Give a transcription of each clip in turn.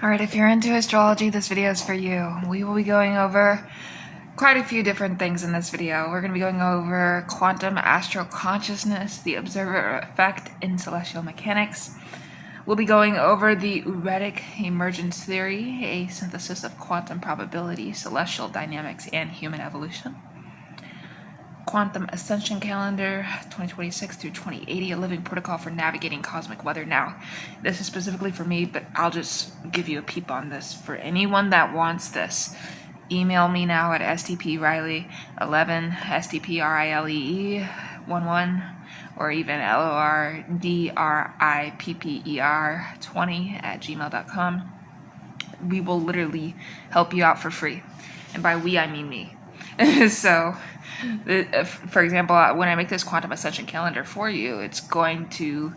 Alright, if you're into astrology, this video is for you. We will be going over quite a few different things in this video. We're going to be going over quantum astral consciousness, the observer effect in celestial mechanics. We'll be going over the Uretic emergence theory, a synthesis of quantum probability, celestial dynamics, and human evolution. Quantum Ascension Calendar 2026 through 2080, a living protocol for navigating cosmic weather. Now, this is specifically for me, but I'll just give you a peep on this. For anyone that wants this, email me now at stpriley11, stprile11, or even lordripper20 We will literally help you out for free. And by we, I mean me. So, for example, when I make this quantum ascension calendar for you, it's going to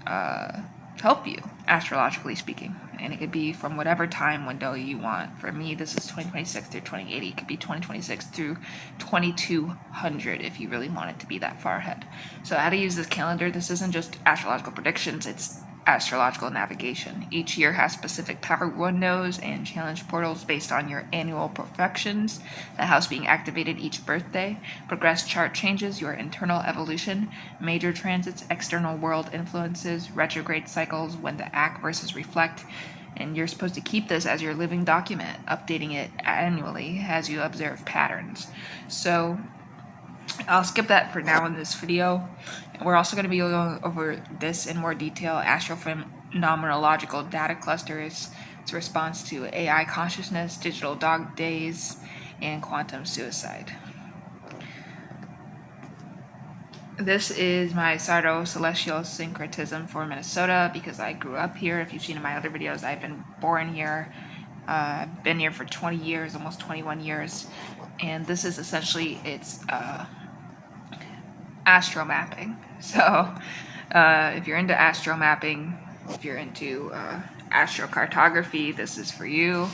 help you, astrologically speaking. And it could be from whatever time window you want. For me, this is 2026 through 2080. It could be 2026 through 2200 if you really want it to be that far ahead. So how to use this calendar, this isn't just astrological predictions, it's astrological navigation. Each year has specific power windows and challenge portals based on your annual perfections, the house being activated each birthday, progressed chart changes, your internal evolution, major transits, external world influences, retrograde cycles, when to act versus reflect. And you're supposed to keep this as your living document, updating it annually as you observe patterns. So I'll skip that for now in this video. We're also going to be going over this in more detail. Astrophenomenological data clusters, its response to AI consciousness, digital dog days, and quantum suicide. This is my Sardo celestial syncretism for Minnesota because I grew up here. If you've seen in my other videos, I've been born here. I've been here for 20 years, almost 21 years. And this is essentially its astro mapping. So if you're into astro mapping, if you're into astrocartography, this is for you.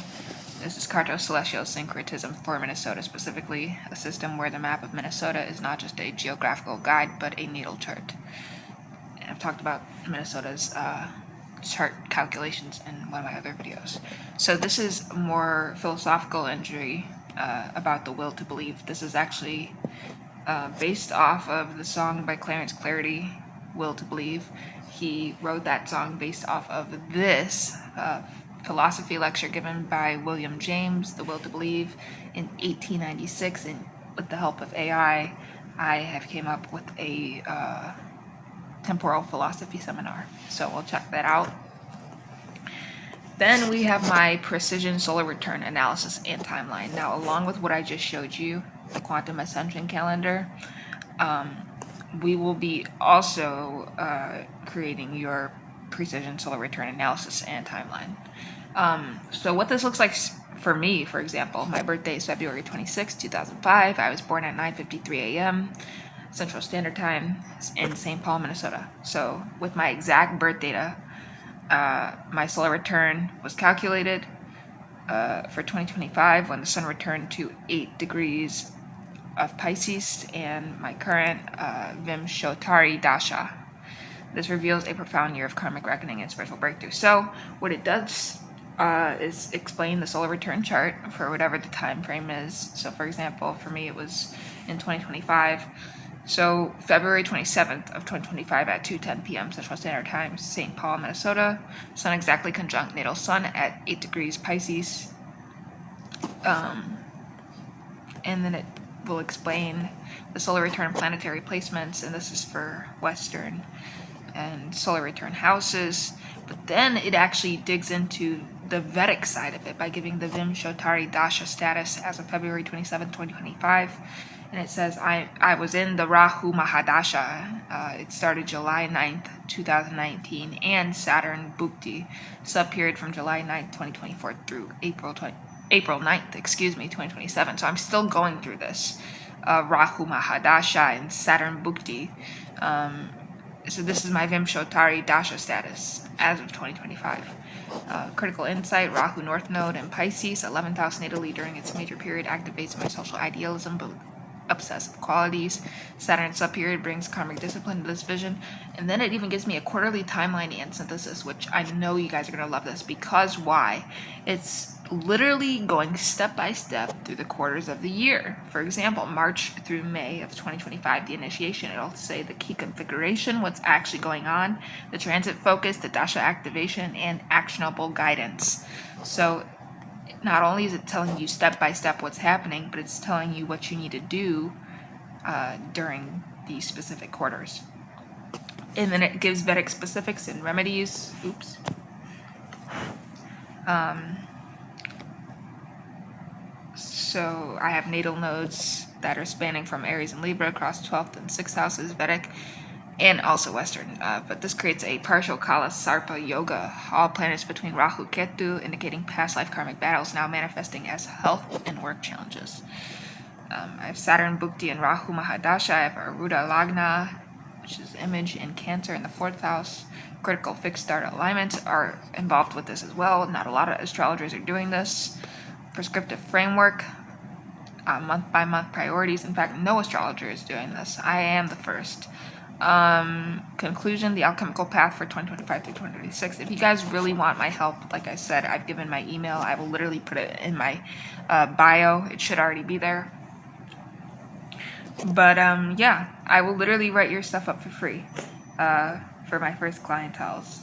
This is Carto Celestial Syncretism for Minnesota specifically, a system where the map of Minnesota is not just a geographical guide, but a natal chart. And I've talked about Minnesota's chart calculations in one of my other videos. So this is more philosophical entry about the will to believe. This is actually based off of the song by Clarence Clarity, Will to Believe. He wrote that song based off of this philosophy lecture given by William James, The Will to Believe, in 1896. And with the help of AI, I have came up with a temporal philosophy seminar. So we'll check that out. Then we have my precision solar return analysis and timeline. Now, along with what I just showed you, the quantum ascension calendar, we will be also creating your precision solar return analysis and timeline. So what this looks like for me, for example, my birthday is February 26, 2005. I was born at 9:53 a.m. Central Standard Time in St. Paul, Minnesota. So with my exact birth data, my solar return was calculated for 2025 when the sun returned to 8 degrees of Pisces, and my current Vimshottari Dasha. This reveals a profound year of karmic reckoning and spiritual breakthrough. So what it does is explain the solar return chart for whatever the time frame is. So for example, for me it was in 2025. So February 27th of 2025 at 2:10 p.m. Central Standard Time, St. Paul, Minnesota. Sun exactly conjunct natal sun at 8 degrees Pisces. And then it will explain the solar return planetary placements, and this is for Western and solar return houses. But then it actually digs into the Vedic side of it by giving the Vimshottari Dasha status as of February 27, 2025. And it says, I was in the Rahu Mahadasha. It started July 9th, 2019, and Saturn Bhukti, sub-period from July 9th, 2024 through April 9th, 2027. So I'm still going through this. Rahu Mahadasha and Saturn Bhukti. So this is my Vimshottari Dasha status as of 2025. Critical insight, Rahu North Node in Pisces, 11th house natally during its major period activates my social idealism, obsessive qualities. Saturn subperiod brings karmic discipline to this vision. And then it even gives me a quarterly timeline and synthesis, which I know you guys are going to love this, because why? It's literally going step by step through the quarters of the year. For example, March through May of 2025, the initiation, it'll say the key configuration, what's actually going on, the transit focus, the dasha activation, and actionable guidance. So not only is it telling you step by step what's happening, but it's telling you what you need to do during these specific quarters. And then it gives Vedic specifics and remedies. Oops. So I have natal nodes that are spanning from Aries and Libra across 12th and 6th houses, Vedic, and also Western. But this creates a partial Kala Sarpa Yoga, all planets between Rahu Ketu, indicating past life karmic battles now manifesting as health and work challenges. I have Saturn, Bhukti, and Rahu Mahadasha. I have Aruda Lagna, which is image in Cancer in the 4th house. Critical fixed star alignments are involved with this as well. Not a lot of astrologers are doing this. Prescriptive framework, month by month priorities. In fact, no astrologer is doing this. I am the first. Conclusion, the alchemical path for 2025 through 2026. If you guys really want my help, like I said, I've given my email. I will literally put it in my bio. It should already be there. But yeah, I will literally write your stuff up for free for my first clientels,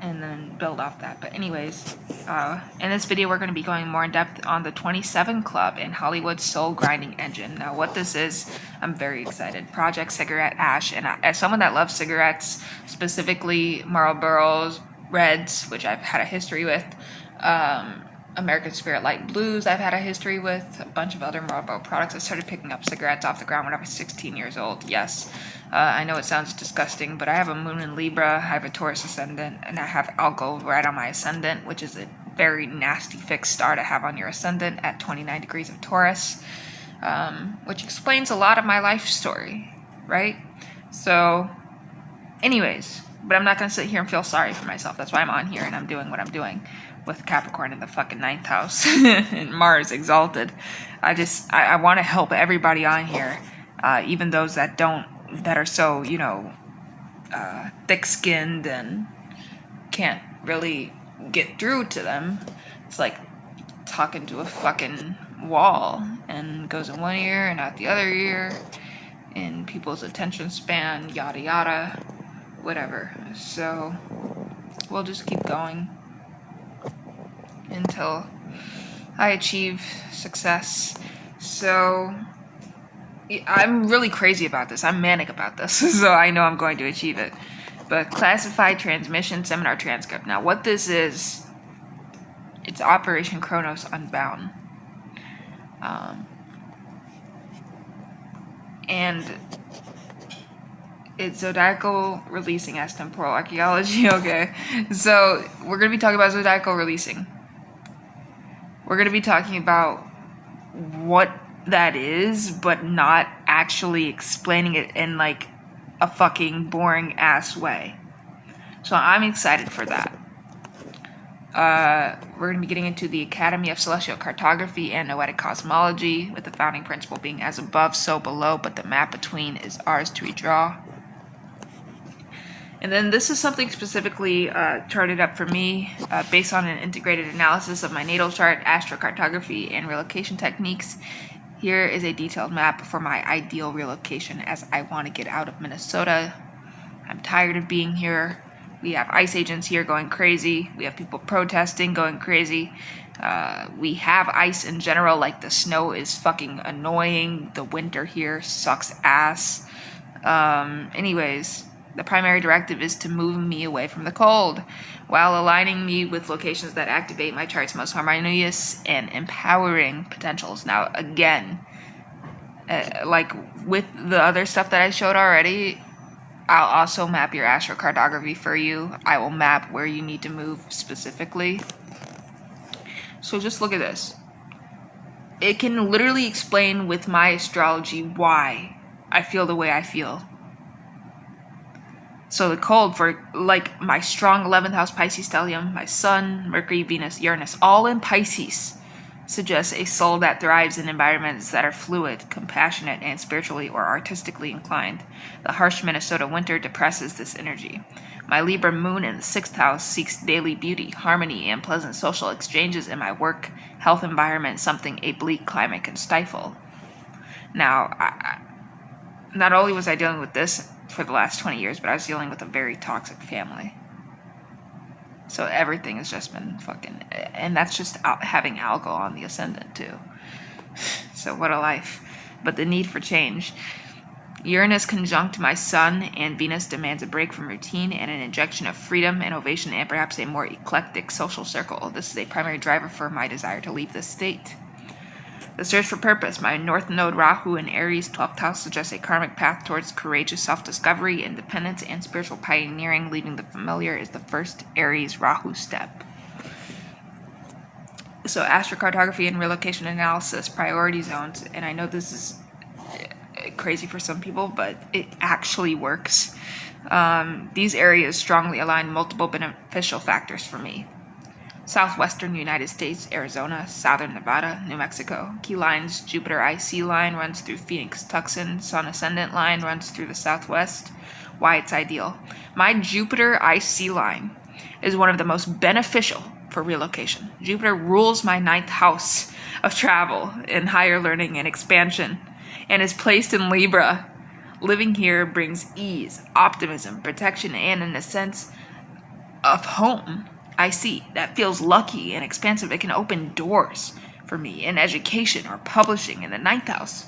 and then build off that. But anyways, in this video, we're going to be going more in depth on the 27 Club and Hollywood's soul grinding engine. Now, what this is, I'm very excited. Project Cigarette Ash, and as someone that loves cigarettes, specifically Marlboros, Reds, which I've had a history with, American Spirit Light Blues, I've had a history with, a bunch of other Marlboro products. I started picking up cigarettes off the ground when I was 16 years old. Yes, I know it sounds disgusting, but I have a moon in Libra, I have a Taurus ascendant, and I have Algol right on my ascendant, which is a very nasty fixed star to have on your ascendant at 29 degrees of Taurus, which explains a lot of my life story, right? So, anyways, but I'm not going to sit here and feel sorry for myself. That's why I'm on here and I'm doing what I'm doing with Capricorn in the fucking 9th house and Mars exalted. I want to help everybody on here, even those that are so, thick-skinned and can't really get through to them. It's like talking to a fucking wall, and goes in one ear and out the other ear, and people's attention span, yada yada, whatever. So we'll just keep going until I achieve success. So I'm really crazy about this. I'm manic about this, so I know I'm going to achieve it. But classified transmission seminar transcript. Now, what this is, it's Operation Chronos Unbound. And it's zodiacal releasing as temporal archaeology. Okay, so we're going to be talking about zodiacal releasing. We're going to be talking about what that is, but not actually explaining it in like a fucking boring ass way. So I'm excited for that. We're going to be getting into the Academy of Celestial Cartography and Noetic Cosmology, with the founding principle being as above, so below, but the map between is ours to redraw. And then this is something specifically charted up for me based on an integrated analysis of my natal chart, astrocartography, and relocation techniques. Here is a detailed map for my ideal relocation, as I want to get out of Minnesota. I'm tired of being here. We have ICE agents here going crazy. We have people protesting going crazy. We have ice in general, like the snow is fucking annoying. The winter here sucks ass. Anyways, the primary directive is to move me away from the cold, while aligning me with locations that activate my chart's most harmonious and empowering potentials. Now, again, like with the other stuff that I showed already, I'll also map your astrocartography for you. I will map where you need to move specifically. So just look at this. It can literally explain with my astrology why I feel the way I feel. So the cold, for like my strong 11th house Pisces stellium, my Sun, Mercury, Venus, Uranus, all in Pisces. suggests a soul that thrives in environments that are fluid, compassionate, and spiritually or artistically inclined. The harsh Minnesota winter depresses this energy. My Libra moon in the 6th house seeks daily beauty, harmony, and pleasant social exchanges in my work, health environment, something a bleak climate can stifle. Now, not only was I dealing with this for the last 20 years, but I was dealing with a very toxic family. So everything has just been fucking... And that's just having algo on the ascendant, too. So what a life. But the need for change. Uranus conjunct my sun and Venus demands a break from routine and an injection of freedom, innovation, and perhaps a more eclectic social circle. This is a primary driver for my desire to leave this state. The search for purpose. My North Node Rahu in Aries 12th house suggests a karmic path towards courageous self-discovery, independence, and spiritual pioneering. Leaving the familiar is the first Aries Rahu step. So astrocartography and relocation analysis, priority zones, and I know this is crazy for some people, but it actually works. These areas strongly align multiple beneficial factors for me. Southwestern United States, Arizona, Southern Nevada, New Mexico. Key lines: Jupiter IC line runs through Phoenix, Tucson. Sun Ascendant line runs through the Southwest. Why it's ideal. My Jupiter IC line is one of the most beneficial for relocation. Jupiter rules my 9th house of travel and higher learning and expansion, and is placed in Libra. Living here brings ease, optimism, protection, and in a sense of home. I see that feels lucky and expansive. It can open doors for me in education or publishing in the 9th house.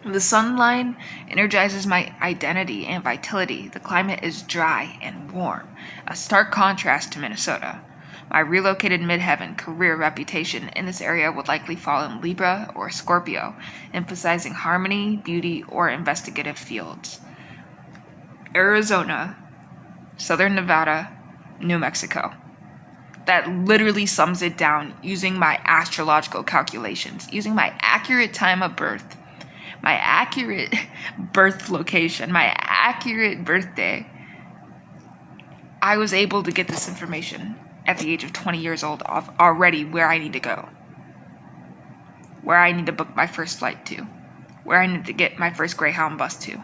The sun line energizes my identity and vitality. The climate is dry and warm, a stark contrast to Minnesota. My relocated midheaven career reputation in this area would likely fall in Libra or Scorpio, emphasizing harmony, beauty, or investigative fields. Arizona, Southern Nevada, New Mexico. That literally sums it down using my astrological calculations, using my accurate time of birth, my accurate birth location, my accurate birthday. I was able to get this information at the age of 20 years old of already where I need to go, where I need to book my first flight to, where I need to get my first Greyhound bus to.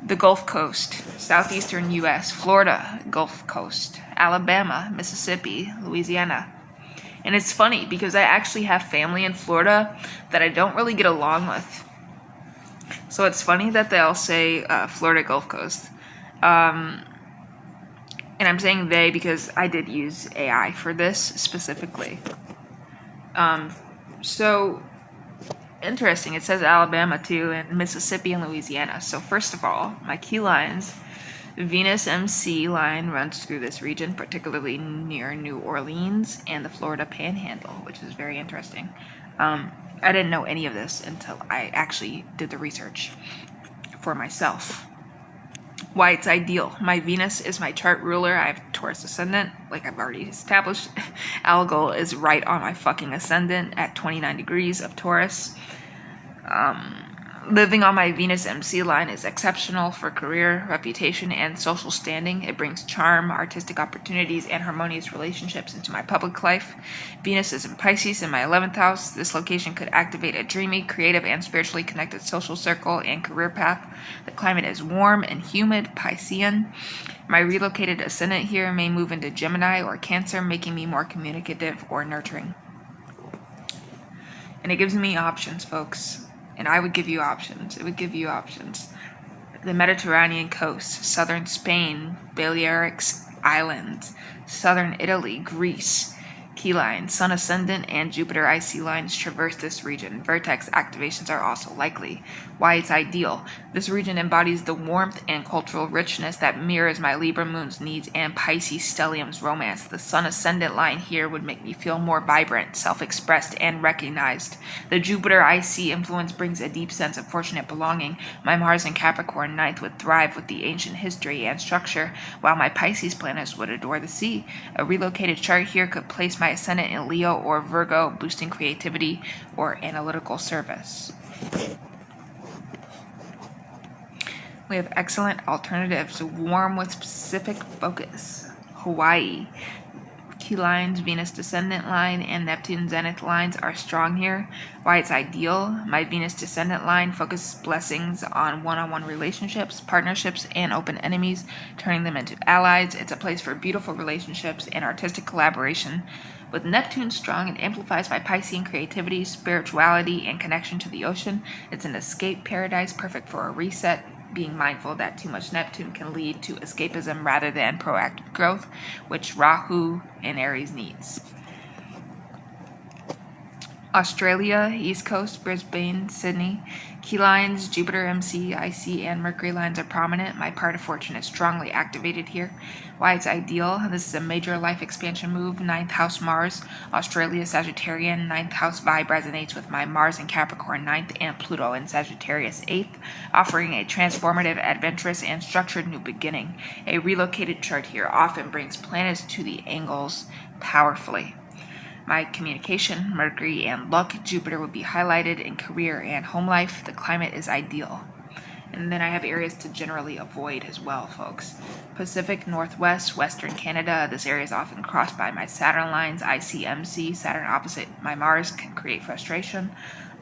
The Gulf Coast, southeastern U.S., Florida, Gulf Coast, Alabama, Mississippi, Louisiana. And it's funny because I actually have family in Florida that I don't really get along with. So it's funny that they all say Florida Gulf Coast. And I'm saying they because I did use AI for this specifically. So interesting. It says Alabama too, and Mississippi and Louisiana. So first of all, my key lines. Venus MC line runs through this region, particularly near New Orleans and the Florida Panhandle, which is very interesting. I didn't know any of this until I actually did the research for myself. Why it's ideal. My Venus is my chart ruler. I have Taurus ascendant, like I've already established. Algol is right on my fucking ascendant at 29 degrees of Taurus. Living on my Venus MC line is exceptional for career, reputation, and social standing. It brings charm, artistic opportunities, and harmonious relationships into my public life. Venus is in Pisces in my 11th house. This location could activate a dreamy, creative, and spiritually connected social circle and career path. The climate is warm and humid, Piscean. My relocated ascendant here may move into Gemini or Cancer, making me more communicative or nurturing. And it gives me options, folks. And I would give you options. It would give you options. The Mediterranean coast, southern Spain, Balearic Islands, southern Italy, Greece. Key lines, Sun Ascendant and Jupiter IC lines traverse this region. Vertex activations are also likely. Why it's ideal. This region embodies the warmth and cultural richness that mirrors my Libra moon's needs and Pisces stellium's romance. The Sun Ascendant line here would make me feel more vibrant, self-expressed, and recognized. The Jupiter IC influence brings a deep sense of fortunate belonging. My Mars in Capricorn 9th would thrive with the ancient history and structure, while my Pisces planets would adore the sea. A relocated chart here could place my ascendant in Leo or Virgo, boosting creativity or analytical service. We have excellent alternatives, warm with specific focus. Hawaii, key lines, Venus descendant line and Neptune zenith lines are strong here. Why it's ideal: my Venus descendant line focuses blessings on one-on-one relationships, partnerships, and open enemies, turning them into allies. It's a place for beautiful relationships and artistic collaboration. With Neptune strong, it amplifies my Piscean creativity, spirituality, and connection to the ocean. It's an escape paradise, perfect for a reset, being mindful that too much Neptune can lead to escapism rather than proactive growth, which Rahu in Aries needs. Australia, East Coast, Brisbane, Sydney. Key lines, Jupiter, MC, IC, and Mercury lines are prominent. My part of fortune is strongly activated here. Why it's ideal: this is a major life expansion move. 9th house Mars, Australia, Sagittarian. 9th house vibe resonates with my Mars in Capricorn 9th and Pluto in Sagittarius 8th, offering a transformative, adventurous, and structured new beginning. A relocated chart here often brings planets to the angles powerfully. My communication, Mercury, and luck, Jupiter would be highlighted in career and home life. The climate is ideal. And then I have areas to generally avoid as well, folks. Pacific Northwest, Western Canada. This area is often crossed by my Saturn lines. ICMC, Saturn opposite my Mars, can create frustration,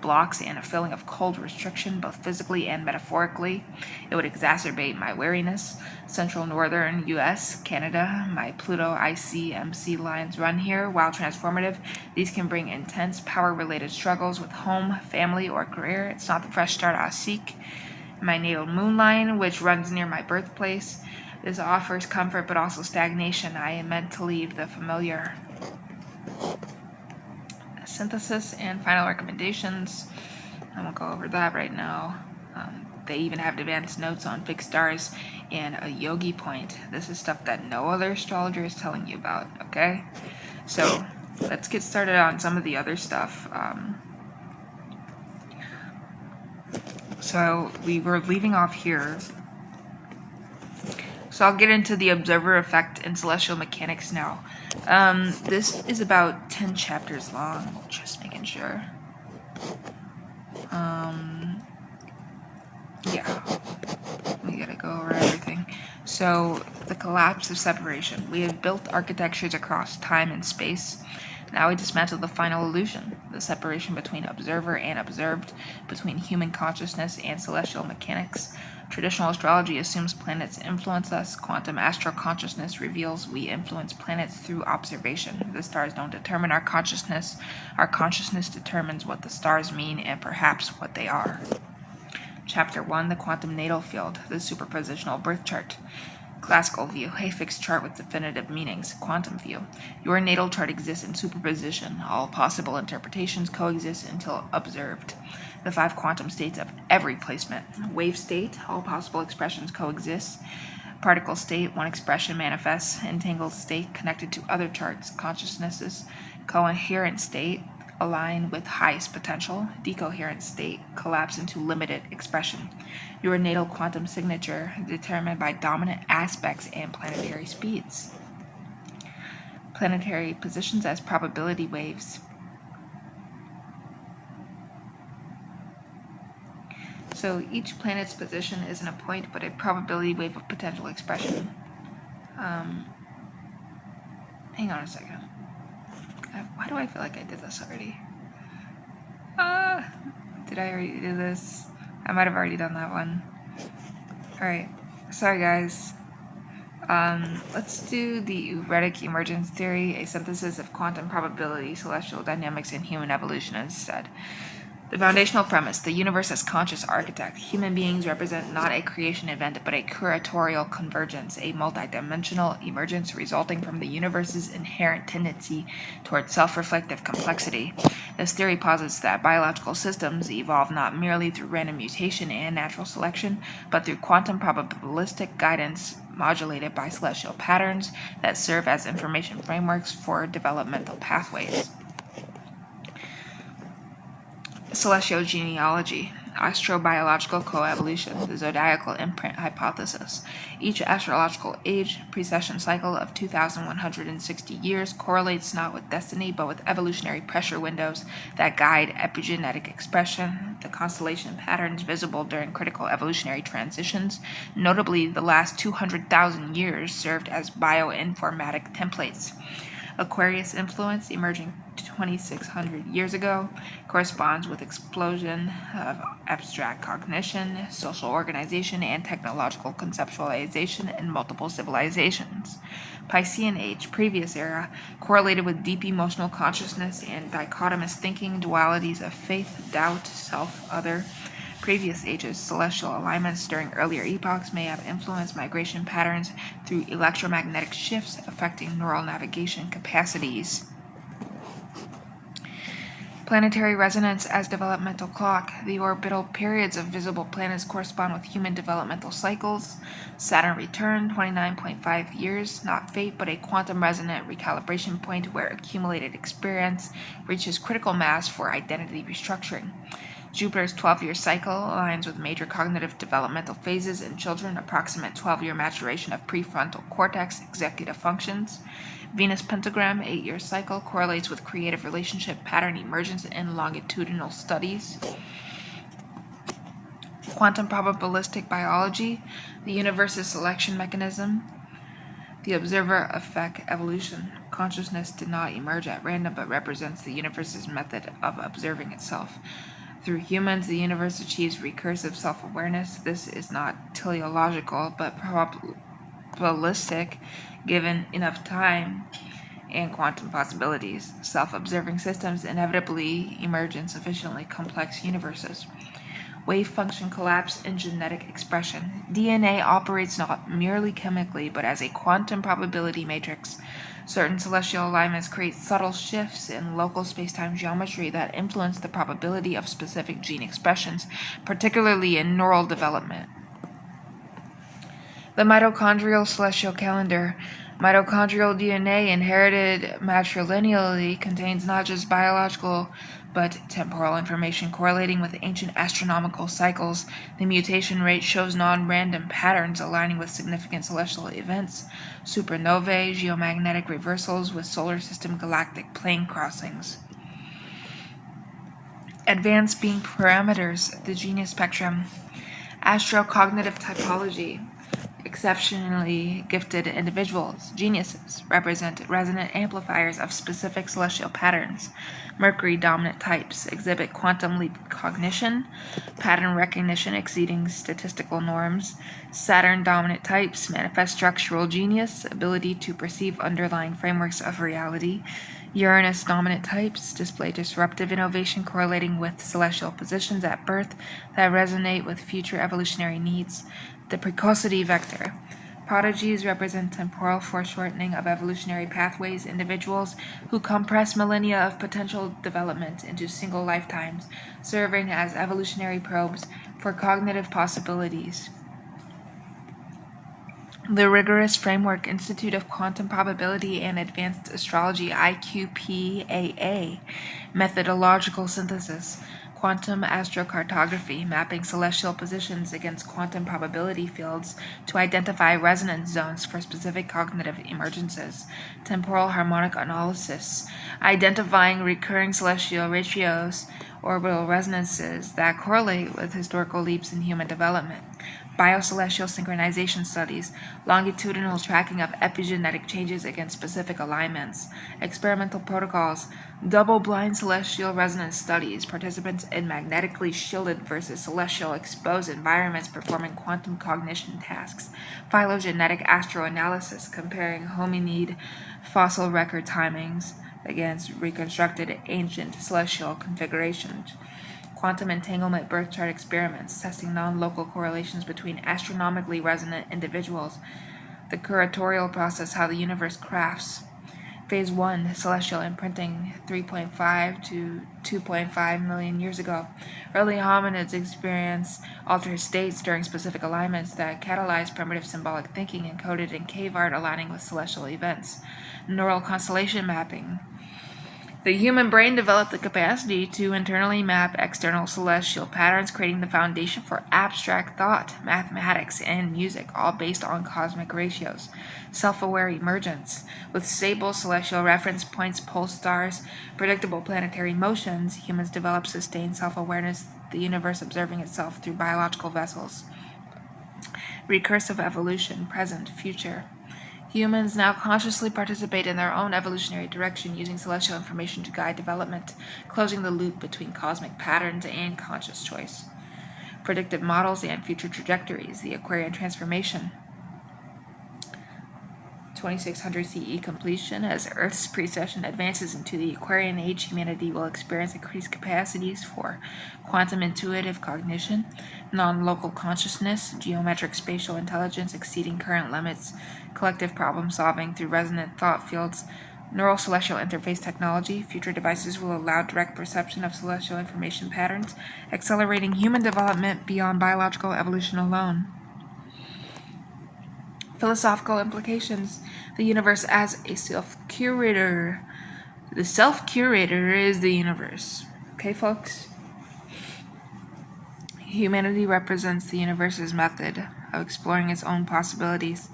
blocks, and a feeling of cold restriction, both physically and metaphorically. It would exacerbate my wariness. Central Northern US, Canada. My Pluto ICMC lines run here. While transformative, these can bring intense power-related struggles with home, family, or career. It's not the fresh start I seek. My natal moon line, which runs near my birthplace. This offers comfort but also stagnation. I am meant to leave the familiar. Synthesis and final recommendations. I won't go over that right now. They even have advanced notes on fixed stars and a yogi point. This is stuff that no other astrologer is telling you about, okay? So let's get started on some of the other stuff. So we were leaving off here. So I'll get into the observer effect and celestial mechanics now. This is about 10 chapters long, just making sure. Yeah, we gotta go over everything. So, the collapse of separation. We have built architectures across time and space. Now we dismantle the final illusion, the separation between observer and observed, between human consciousness and celestial mechanics. Traditional astrology assumes planets influence us. Quantum astral consciousness reveals we influence planets through observation. The stars don't determine our consciousness. Our consciousness determines what the stars mean and perhaps what they are. Chapter 1, the quantum natal field, the superpositional birth chart. Classical view, a fixed chart with definitive meanings. Quantum view, your natal chart exists in superposition. All possible interpretations coexist until observed. The 5 quantum states of every placement. Wave state, all possible expressions coexist. Particle state, one expression manifests. Entangled state, connected to other charts, consciousnesses. Coherent state, align with highest potential. Decoherent state, collapse into limited expression. Your natal quantum signature, determined by dominant aspects and planetary speeds. Planetary positions as probability waves. So each planet's position isn't a point, but a probability wave of potential expression. Hang on a second. Why do I feel like I did this already? Did I already do this? I might have already done that one. Alright. Sorry, guys. Let's do the Euretic emergence theory, a synthesis of quantum probability, celestial dynamics, and human evolution instead. The foundational premise: the universe as conscious architect. Human beings represent not a creation event, but a curatorial convergence, a multidimensional emergence resulting from the universe's inherent tendency toward self-reflective complexity. This theory posits that biological systems evolve not merely through random mutation and natural selection, but through quantum probabilistic guidance modulated by celestial patterns that serve as information frameworks for developmental pathways. Celestial genealogy, astrobiological coevolution, the zodiacal imprint hypothesis. Each astrological age, precession cycle of 2,160 years, correlates not with destiny but with evolutionary pressure windows that guide epigenetic expression. The constellation patterns visible during critical evolutionary transitions, notably the last 200,000 years, served as bioinformatic templates. Aquarius influence, emerging 2,600 years ago, corresponds with explosion of abstract cognition, social organization, and technological conceptualization in multiple civilizations. Piscean age, previous era, correlated with deep emotional consciousness and dichotomous thinking, dualities of faith, doubt, self, other. Previous ages, celestial alignments during earlier epochs may have influenced migration patterns through electromagnetic shifts affecting neural navigation capacities. Planetary resonance as developmental clock. The orbital periods of visible planets correspond with human developmental cycles. Saturn return, 29.5 years, not fate, but a quantum resonant recalibration point where accumulated experience reaches critical mass for identity restructuring. Jupiter's 12-year cycle aligns with major cognitive developmental phases in children, approximate 12-year maturation of prefrontal cortex executive functions. Venus pentagram 8-year cycle correlates with creative relationship pattern emergence in longitudinal studies. Quantum probabilistic biology, the universe's selection mechanism. The observer effect evolution. Consciousness did not emerge at random but represents the universe's method of observing itself. Through humans, the universe achieves recursive self-awareness. This is not teleological, but probabilistic, given enough time and quantum possibilities. Self-observing systems inevitably emerge in sufficiently complex universes. Wave function collapse in genetic expression. DNA operates not merely chemically, but as a quantum probability matrix. Certain celestial alignments create subtle shifts in local space-time geometry that influence the probability of specific gene expressions, particularly in neural development. The mitochondrial celestial calendar. Mitochondrial DNA inherited matrilineally contains not just biological but temporal information correlating with ancient astronomical cycles. The mutation rate shows non-random patterns aligning with significant celestial events, supernovae, geomagnetic reversals with solar system galactic plane crossings. Advanced being parameters, the genius spectrum. Astrocognitive typology. Exceptionally gifted individuals, geniuses, represent resonant amplifiers of specific celestial patterns. Mercury dominant types exhibit quantum leap cognition, pattern recognition exceeding statistical norms. Saturn dominant types manifest structural genius, ability to perceive underlying frameworks of reality. Uranus dominant types display disruptive innovation correlating with celestial positions at birth that resonate with future evolutionary needs. The precocity vector. Prodigies represent temporal foreshortening of evolutionary pathways, individuals who compress millennia of potential development into single lifetimes, serving as evolutionary probes for cognitive possibilities. The rigorous framework Institute of Quantum Probability and Advanced Astrology IQPAA. Methodological synthesis. Quantum astrocartography, mapping celestial positions against quantum probability fields to identify resonance zones for specific cognitive emergences. Temporal harmonic analysis, identifying recurring celestial ratios, orbital resonances that correlate with historical leaps in human development. Biocelestial synchronization studies, longitudinal tracking of epigenetic changes against specific alignments. Experimental protocols, double-blind celestial resonance studies, participants in magnetically shielded versus celestial exposed environments performing quantum cognition tasks. Phylogenetic astroanalysis, comparing hominid fossil record timings against reconstructed ancient celestial configurations. Quantum entanglement birth chart experiments, testing non-local correlations between astronomically resonant individuals. The curatorial process, how the universe crafts. Phase 1, celestial imprinting 3.5 to 2.5 million years ago. Early hominids experience altered states during specific alignments that catalyze primitive symbolic thinking encoded in cave art aligning with celestial events. Neural constellation mapping. The human brain developed the capacity to internally map external celestial patterns, creating the foundation for abstract thought, mathematics, and music, all based on cosmic ratios. Self-aware emergence. With stable celestial reference points, pulse stars, predictable planetary motions, humans develop sustained self-awareness, the universe observing itself through biological vessels. Recursive evolution, present, future. Humans now consciously participate in their own evolutionary direction using celestial information to guide development, closing the loop between cosmic patterns and conscious choice. Predictive models and future trajectories, the Aquarian transformation. 2600 CE completion. As Earth's precession advances into the Aquarian age, humanity will experience increased capacities for quantum intuitive cognition, non-local consciousness, geometric spatial intelligence exceeding current limits, collective problem solving through resonant thought fields, neural celestial interface technology. Future devices will allow direct perception of celestial information patterns, accelerating human development beyond biological evolution alone. Philosophical implications. The universe as a self-curator. The self-curator is the universe. Okay, folks? Humanity represents the universe's method of exploring its own possibilities.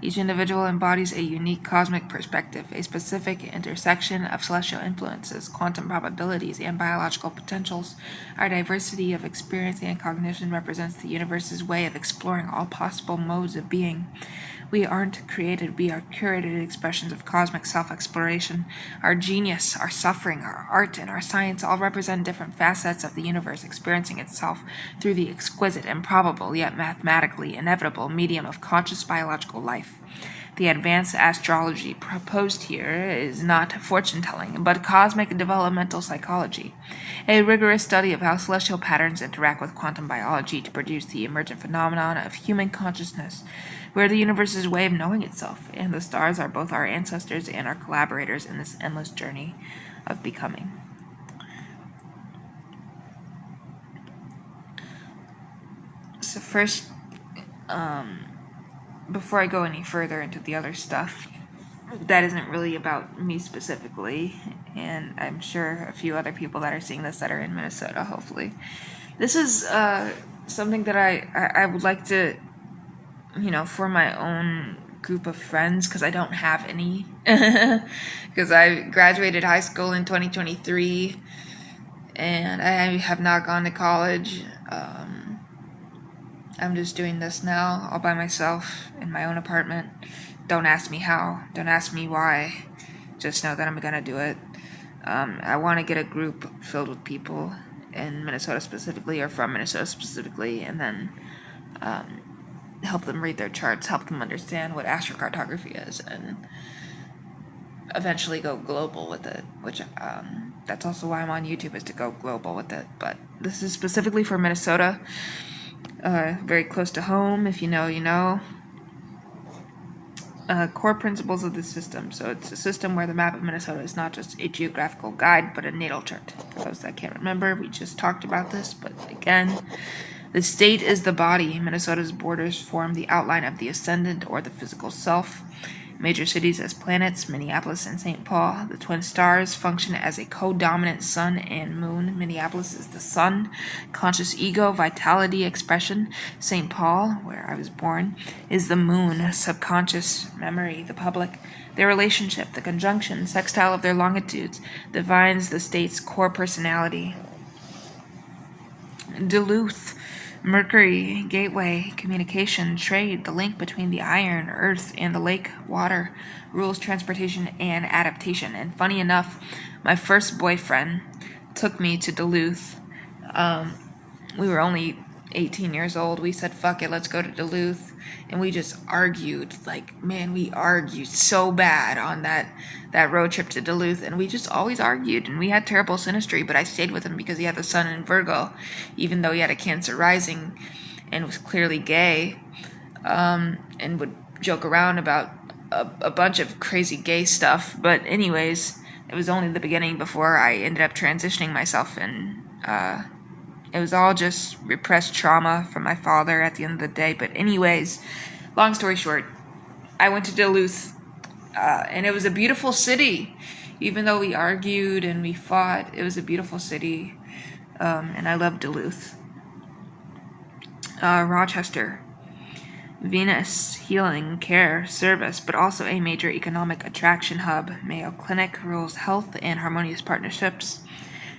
Each individual embodies a unique cosmic perspective, a specific intersection of celestial influences, quantum probabilities, and biological potentials. Our diversity of experience and cognition represents the universe's way of exploring all possible modes of being. We aren't created, we are curated expressions of cosmic self-exploration. Our genius, our suffering, our art, and our science all represent different facets of the universe experiencing itself through the exquisite, improbable, yet mathematically inevitable medium of conscious biological life. The advanced astrology proposed here is not fortune-telling, but cosmic developmental psychology, a rigorous study of how celestial patterns interact with quantum biology to produce the emergent phenomenon of human consciousness. We are the universe's way of knowing itself, and the stars are both our ancestors and our collaborators in this endless journey of becoming. So first, before I go any further into the other stuff, that isn't really about me specifically, and I'm sure a few other people that are seeing this that are in Minnesota, hopefully. This is something that I would like to, for my own group of friends, because I don't have any, because I graduated high school in 2023, and I have not gone to college. I'm just doing this now all by myself in my own apartment. Don't ask me how. Don't ask me why. Just know that I'm going to do it. I want to get a group filled with people in Minnesota specifically, or from Minnesota specifically, and then help them read their charts, help them understand what astrocartography is, and eventually go global with it, which that's also why I'm on YouTube, is to go global with it. But this is specifically for Minnesota. Very close to home. If you know, you know. Core principles of the system. So it's a system where the map of Minnesota is not just a geographical guide, but a natal chart. For those that can't remember, we just talked about this, but again, the state is the body. Minnesota's borders form the outline of the ascendant or the physical self. Major cities as planets, Minneapolis and St. Paul. The twin stars function as a co-dominant sun and moon. Minneapolis is the sun, conscious ego, vitality, expression. St. Paul, where I was born, is the moon, subconscious memory, the public. Their relationship, the conjunction, sextile of their longitudes, defines the state's core personality. Duluth, Mercury, gateway, communication, trade, the link between the iron, earth, and the lake, water, rules, transportation, and adaptation. And funny enough, my first boyfriend took me to Duluth. We were only 18 years old. We said, fuck it, let's go to Duluth. And we just argued, we argued so bad on that road trip to Duluth, and we just always argued, and we had terrible synastry, but I stayed with him because he had the sun in Virgo, even though he had a Cancer rising and was clearly gay, and would joke around about a bunch of crazy gay stuff. But anyways, it was only the beginning before I ended up transitioning myself, and it was all just repressed trauma from my father at the end of the day. But anyways, long story short, I went to Duluth, and it was a beautiful city. Even though we argued and we fought, it was a beautiful city, and I love Duluth. Rochester, Venus, healing, care, service, but also a major economic attraction hub. Mayo Clinic rules health and harmonious partnerships.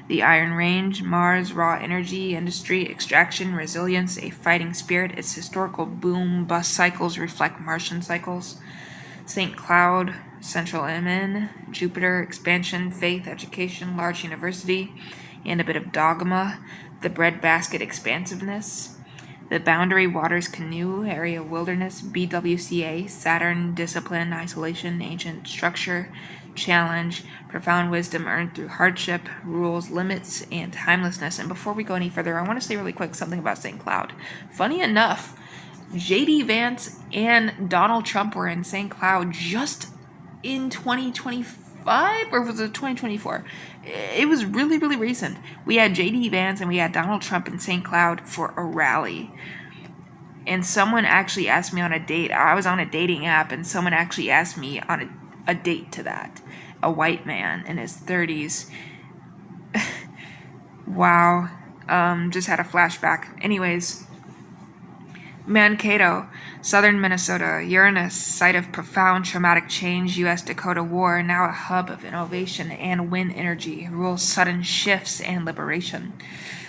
The Iron Range, Mars, raw energy, industry, extraction, resilience, a fighting spirit. Its historical boom-bust cycles reflect Martian cycles. St. Cloud, Central MN, Jupiter, expansion, faith, education, large university, and a bit of dogma. The breadbasket, expansiveness. The boundary waters, canoe, area, wilderness, BWCA, Saturn, discipline, isolation, ancient structure, challenge, profound wisdom earned through hardship, rules, limits, and timelessness. And before we go any further, I want to say really quick something about St. Cloud. Funny enough, J.D. Vance and Donald Trump were in St. Cloud just in 2025, or was it 2024? It was really, really recent. We had J.D. Vance and we had Donald Trump in St. Cloud for a rally. And someone actually asked me on a date. I was on a dating app, and someone actually asked me on a date to that. A white man in his 30s. Wow. Just had a flashback. Anyways, Mankato, southern Minnesota, Uranus, site of profound traumatic change, U.S. Dakota War, now a hub of innovation and wind energy, rules sudden shifts and liberation.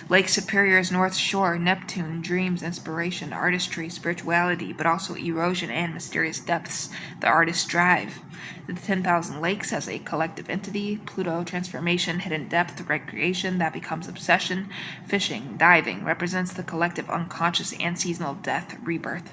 Lake Superior's North Shore, Neptune, dreams, inspiration, artistry, spirituality, but also erosion and mysterious depths, the artist's drive. The 10,000 Lakes as a collective entity, Pluto, transformation, hidden depth, recreation that becomes obsession, fishing, diving, represents the collective unconscious and seasonal death, rebirth.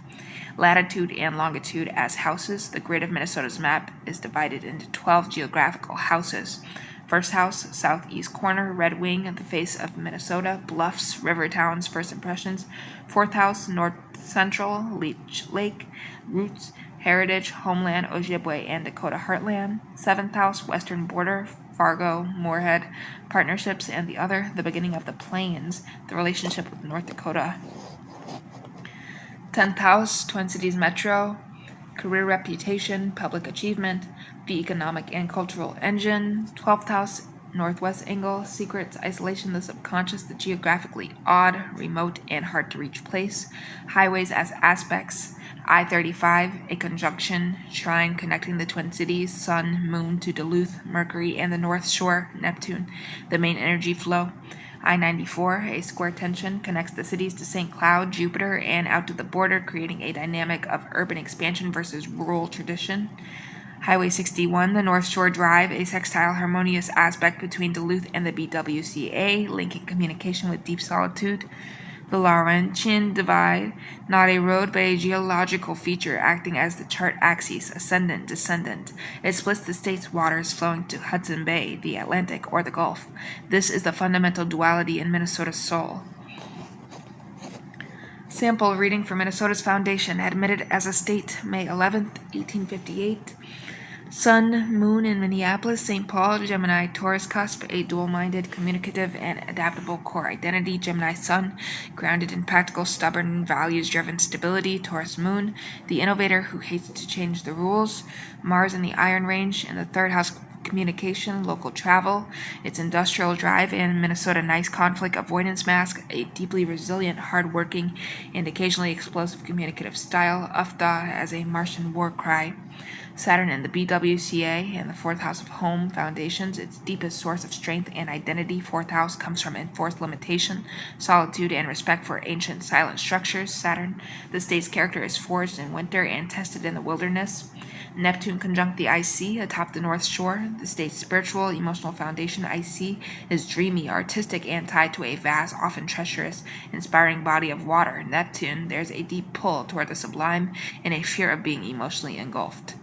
Latitude and longitude as houses, the grid of Minnesota's map is divided into 12 geographical houses. First house, southeast corner, red wing at the face of Minnesota, bluffs, river towns, first impressions. Fourth house, north central, Leech Lake, roots, heritage, homeland, Ojibwe and Dakota heartland. Seventh house, western border, Fargo, Moorhead, partnerships and the other, the beginning of the plains, the relationship with North Dakota. 10th house, Twin Cities Metro, career reputation, public achievement, the economic and cultural engine. 12th house, northwest angle, secrets, isolation, the subconscious, the geographically odd, remote, and hard to reach place. Highways as aspects, I-35, a conjunction, trine connecting the Twin Cities, Sun, Moon to Duluth, Mercury, and the North Shore, Neptune, the main energy flow. I-94, a square tension, connects the cities to St. Cloud, Jupiter, and out to the border, creating a dynamic of urban expansion versus rural tradition. Highway 61, the North Shore Drive, a sextile harmonious aspect between Duluth and the BWCA, linking communication with deep solitude. The Laurentian Divide, not a road but a geological feature acting as the chart axis, ascendant, descendant. It splits the state's waters flowing to Hudson Bay, the Atlantic, or the Gulf. This is the fundamental duality in Minnesota's soul. Sample reading for Minnesota's foundation, admitted as a state, May 11th, 1858. Sun, Moon in Minneapolis, St. Paul, Gemini, Taurus cusp, a dual-minded, communicative, and adaptable core identity. Gemini Sun, grounded in practical, stubborn, values-driven stability. Taurus Moon, the innovator who hates to change the rules. Mars in the Iron Range, in the third house, communication, local travel, its industrial drive, and Minnesota nice conflict avoidance mask, a deeply resilient, hard-working, and occasionally explosive communicative style. Ufta as a Martian war cry. Saturn in the BWCA and the fourth house of home foundations, its deepest source of strength and identity. Fourth house comes from enforced limitation, solitude, and respect for ancient silent structures. Saturn, the state's character is forged in winter and tested in the wilderness. Neptune conjunct the IC atop the North Shore. The state's spiritual, emotional foundation, IC, is dreamy, artistic, and tied to a vast, often treacherous, inspiring body of water. Neptune, there's a deep pull toward the sublime and a fear of being emotionally engulfed.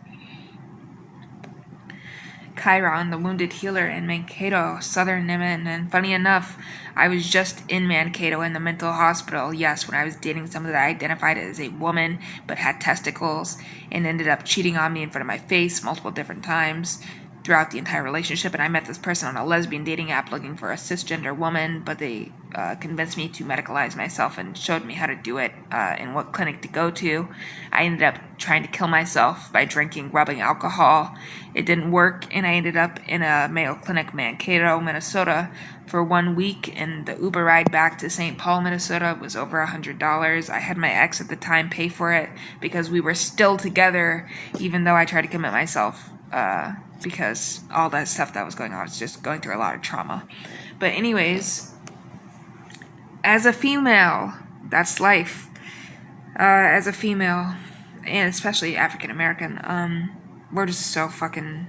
Chiron, the wounded healer in Mankato, southern Yemen, and funny enough, I was just in Mankato in the mental hospital, yes, when I was dating someone that I identified as a woman, but had testicles, and ended up cheating on me in front of my face multiple different times throughout the entire relationship. And I met this person on a lesbian dating app looking for a cisgender woman, but they convinced me to medicalize myself and showed me how to do it and what clinic to go to. I ended up trying to kill myself by drinking, rubbing alcohol. It didn't work, and I ended up in a Mayo Clinic, Mankato, Minnesota, for 1 week, and the Uber ride back to St. Paul, Minnesota was over $100. I had my ex at the time pay for it because we were still together, even though I tried to commit myself because all that stuff that was going on, I was just going through a lot of trauma. But anyways, as a female, that's life. As a female, and especially African American, we're just so fucking,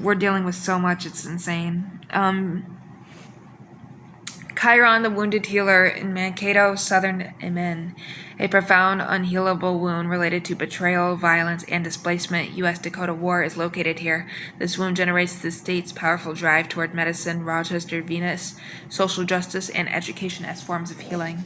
we're dealing with so much, it's insane. Chiron, the wounded healer in Mankato, southern Yemen. A profound, unhealable wound related to betrayal, violence, and displacement. U.S. Dakota War is located here. This wound generates the state's powerful drive toward medicine, Rochester, Venus, social justice, and education as forms of healing.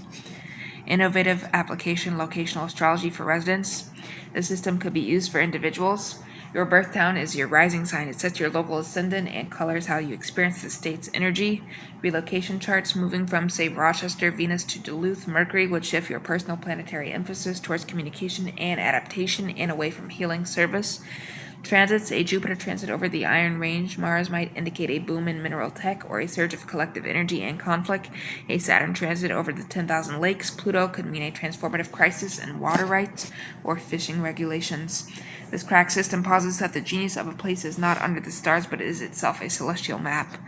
Innovative application, locational astrology for residents. The system could be used for individuals. Your birth town is your rising sign. It sets your local ascendant and colors how you experience the state's energy. Relocation charts moving from, say, Rochester, Venus to Duluth, Mercury would shift your personal planetary emphasis towards communication and adaptation and away from healing service. Transits, a Jupiter transit over the Iron Range, Mars might indicate a boom in mineral tech or a surge of collective energy and conflict. A Saturn transit over the 10,000 lakes, Pluto could mean a transformative crisis in water rights or fishing regulations. This crack system posits that the genius of a place is not under the stars, but is itself a celestial map.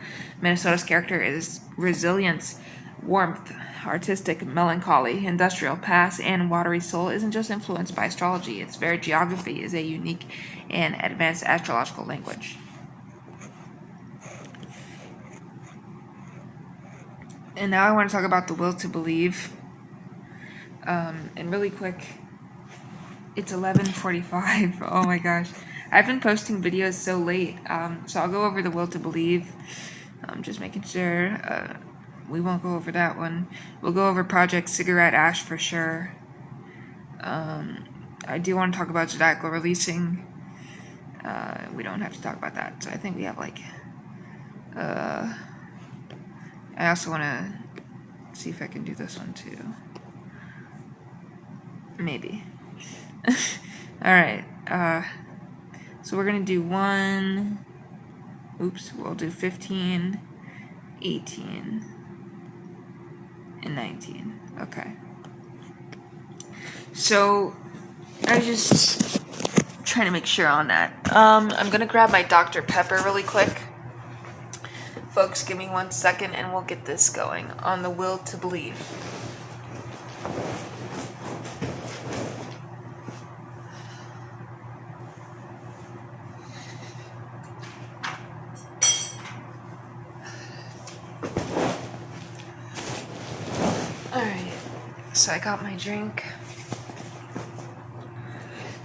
Minnesota's character is resilience, warmth, artistic melancholy, industrial past, and watery soul isn't just influenced by astrology. Its very geography is a unique and advanced astrological language. And now I want to talk about the will to believe. And really quick, it's 11:45. Oh my gosh. I've been posting videos so late. So I'll go over the will to believe. Just making sure. We won't go over that one. We'll go over Project Cigarette Ash for sure. I do want to talk about zodiacal releasing. We don't have to talk about that. So I think we have like... I also want to see if I can do this one too. Maybe. Alright. So we're going to do one... Oops. We'll do 15, 18... and 19. Okay. So I just trying to make sure on that. I'm gonna grab my Dr. Pepper really quick. Folks, give me 1 second and we'll get this going on the will to believe. So I got my drink.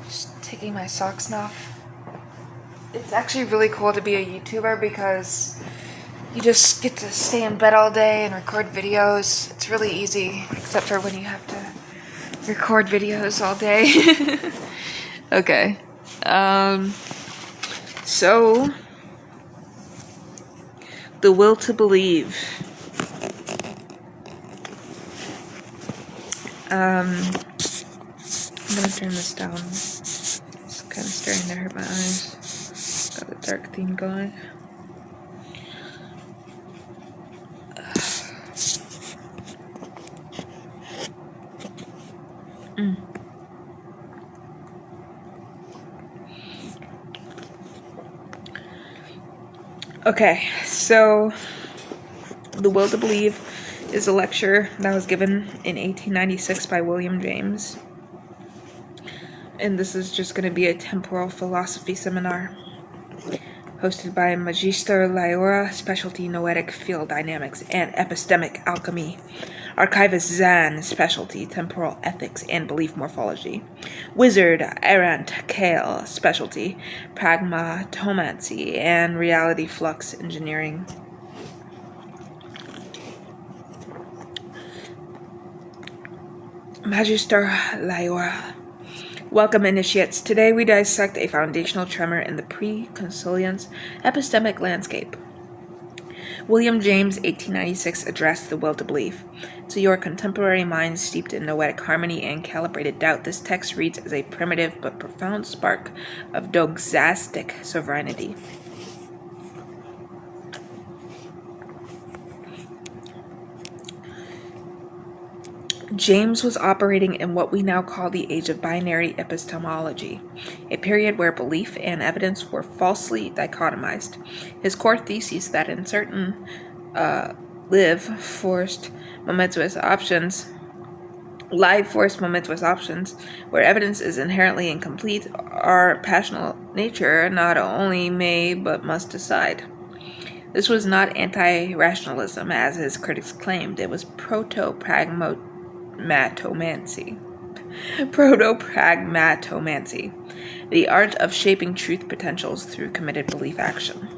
Just taking my socks off. It's actually really cool to be a YouTuber because you just get to stay in bed all day and record videos. It's really easy, except for when you have to record videos all day. Okay. So the will to believe. I'm gonna turn this down. It's kind of starting to hurt my eyes. Got the dark theme going. Okay, so the will to believe is a lecture that was given in 1896 by William James. And this is just going to be a temporal philosophy seminar hosted by Magister Lyora, specialty noetic field dynamics and epistemic alchemy. Archivist Zan, specialty temporal ethics and belief morphology. Wizard Arant Kale, specialty pragmatomancy and reality flux engineering. Magister Lyora. Welcome, initiates. Today we dissect a foundational tremor in the pre-consilience epistemic landscape. William James, 1896, addressed the will to believe. To your contemporary minds steeped in noetic harmony and calibrated doubt, this text reads as a primitive but profound spark of doxastic sovereignty. James was operating in what we now call the age of binary epistemology, a period where belief and evidence were falsely dichotomized. His core thesis that in certain forced momentous options live force momentous options, where evidence is inherently incomplete, our passional nature not only may but must decide. This was not anti-rationalism, as his critics claimed. It was proto-pragmatomancy. Proto-pragmatomancy, the art of shaping truth potentials through committed belief action.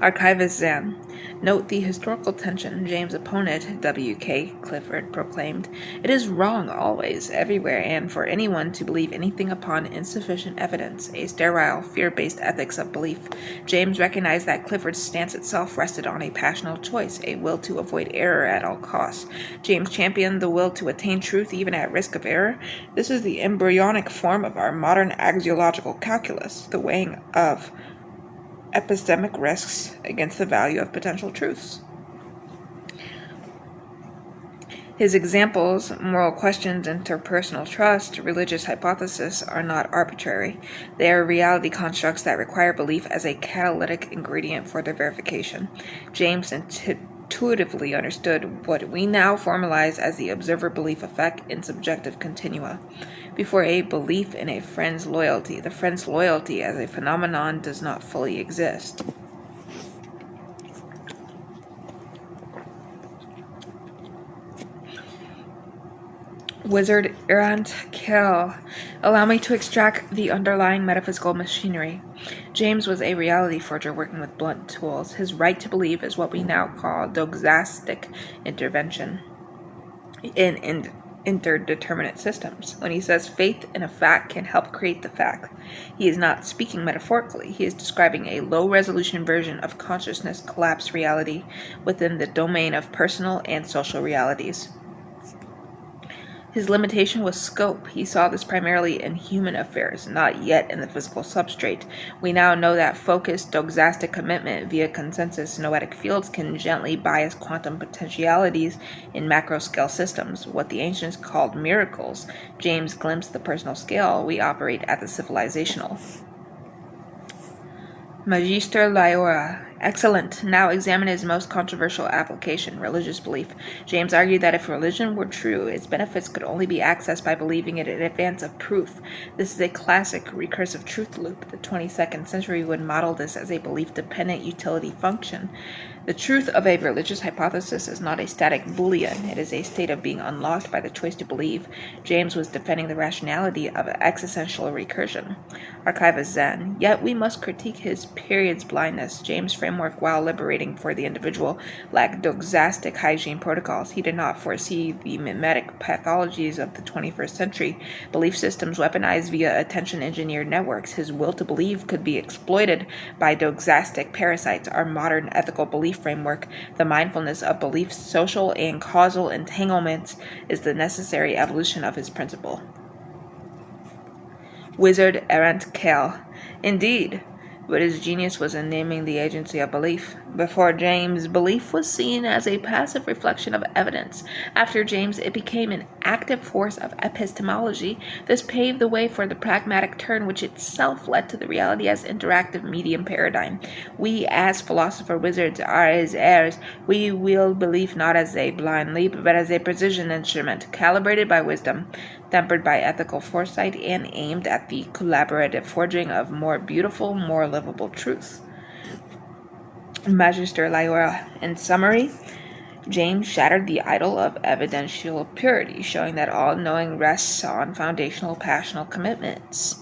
Archivist Zan. Note the historical tension. James' opponent, W.K. Clifford, proclaimed, "It is wrong always, everywhere, and for anyone to believe anything upon insufficient evidence, a sterile, fear-based ethics of belief." James recognized that Clifford's stance itself rested on a passional choice, a will to avoid error at all costs. James championed the will to attain truth even at risk of error. This is the embryonic form of our modern axiological calculus, the weighing of epistemic risks against the value of potential truths. His examples, moral questions, interpersonal trust, religious hypothesis, are not arbitrary. They are reality constructs that require belief as a catalytic ingredient for their verification. James intuitively understood what we now formalize as the observer belief effect in subjective continua. Before a belief in a friend's loyalty, the friend's loyalty as a phenomenon does not fully exist. Wizard Errant Kell. Allow me to extract the underlying metaphysical machinery. James was a reality forger working with blunt tools. His right to believe is what we now call doxastic intervention in interdeterminate systems. When he says faith in a fact can help create the fact, he is not speaking metaphorically. He is describing a low-resolution version of consciousness collapse reality within the domain of personal and social realities. His limitation was scope. He saw this primarily in human affairs, not yet in the physical substrate. We now know that focused, doxastic commitment via consensus noetic fields can gently bias quantum potentialities in macro-scale systems, what the ancients called miracles. James glimpsed the personal scale. We operate at the civilizational. Magister Lyora. Excellent. Now examine his most controversial application, religious belief. James argued that if religion were true, its benefits could only be accessed by believing it in advance of proof. This is a classic recursive truth loop. The 22nd century would model this as a belief-dependent utility function. The truth of a religious hypothesis is not a static Boolean. It is a state of being unlocked by the choice to believe. James was defending the rationality of existential recursion. Archivist Zen. Yet we must critique his period's blindness. James' framework, while liberating for the individual, lacked doxastic hygiene protocols. He did not foresee the mimetic pathologies of the 21st century. Belief systems weaponized via attention-engineered networks. His will to believe could be exploited by doxastic parasites. Our modern ethical belief framework, the mindfulness of belief's social and causal entanglements, is the necessary evolution of his principle. Wizard Errant Kell. Indeed, but his genius was in naming the agency of belief. Before James, belief was seen as a passive reflection of evidence. After James, it became an active force of epistemology. This paved the way for the pragmatic turn, which itself led to the reality as interactive medium paradigm. We, as philosopher wizards, are his heirs. We wield belief not as a blind leap, but as a precision instrument, calibrated by wisdom, tempered by ethical foresight, and aimed at the collaborative forging of more beautiful, more livable truth. Magister Lyora. In summary, James shattered the idol of evidential purity, showing that all knowing rests on foundational passional commitments.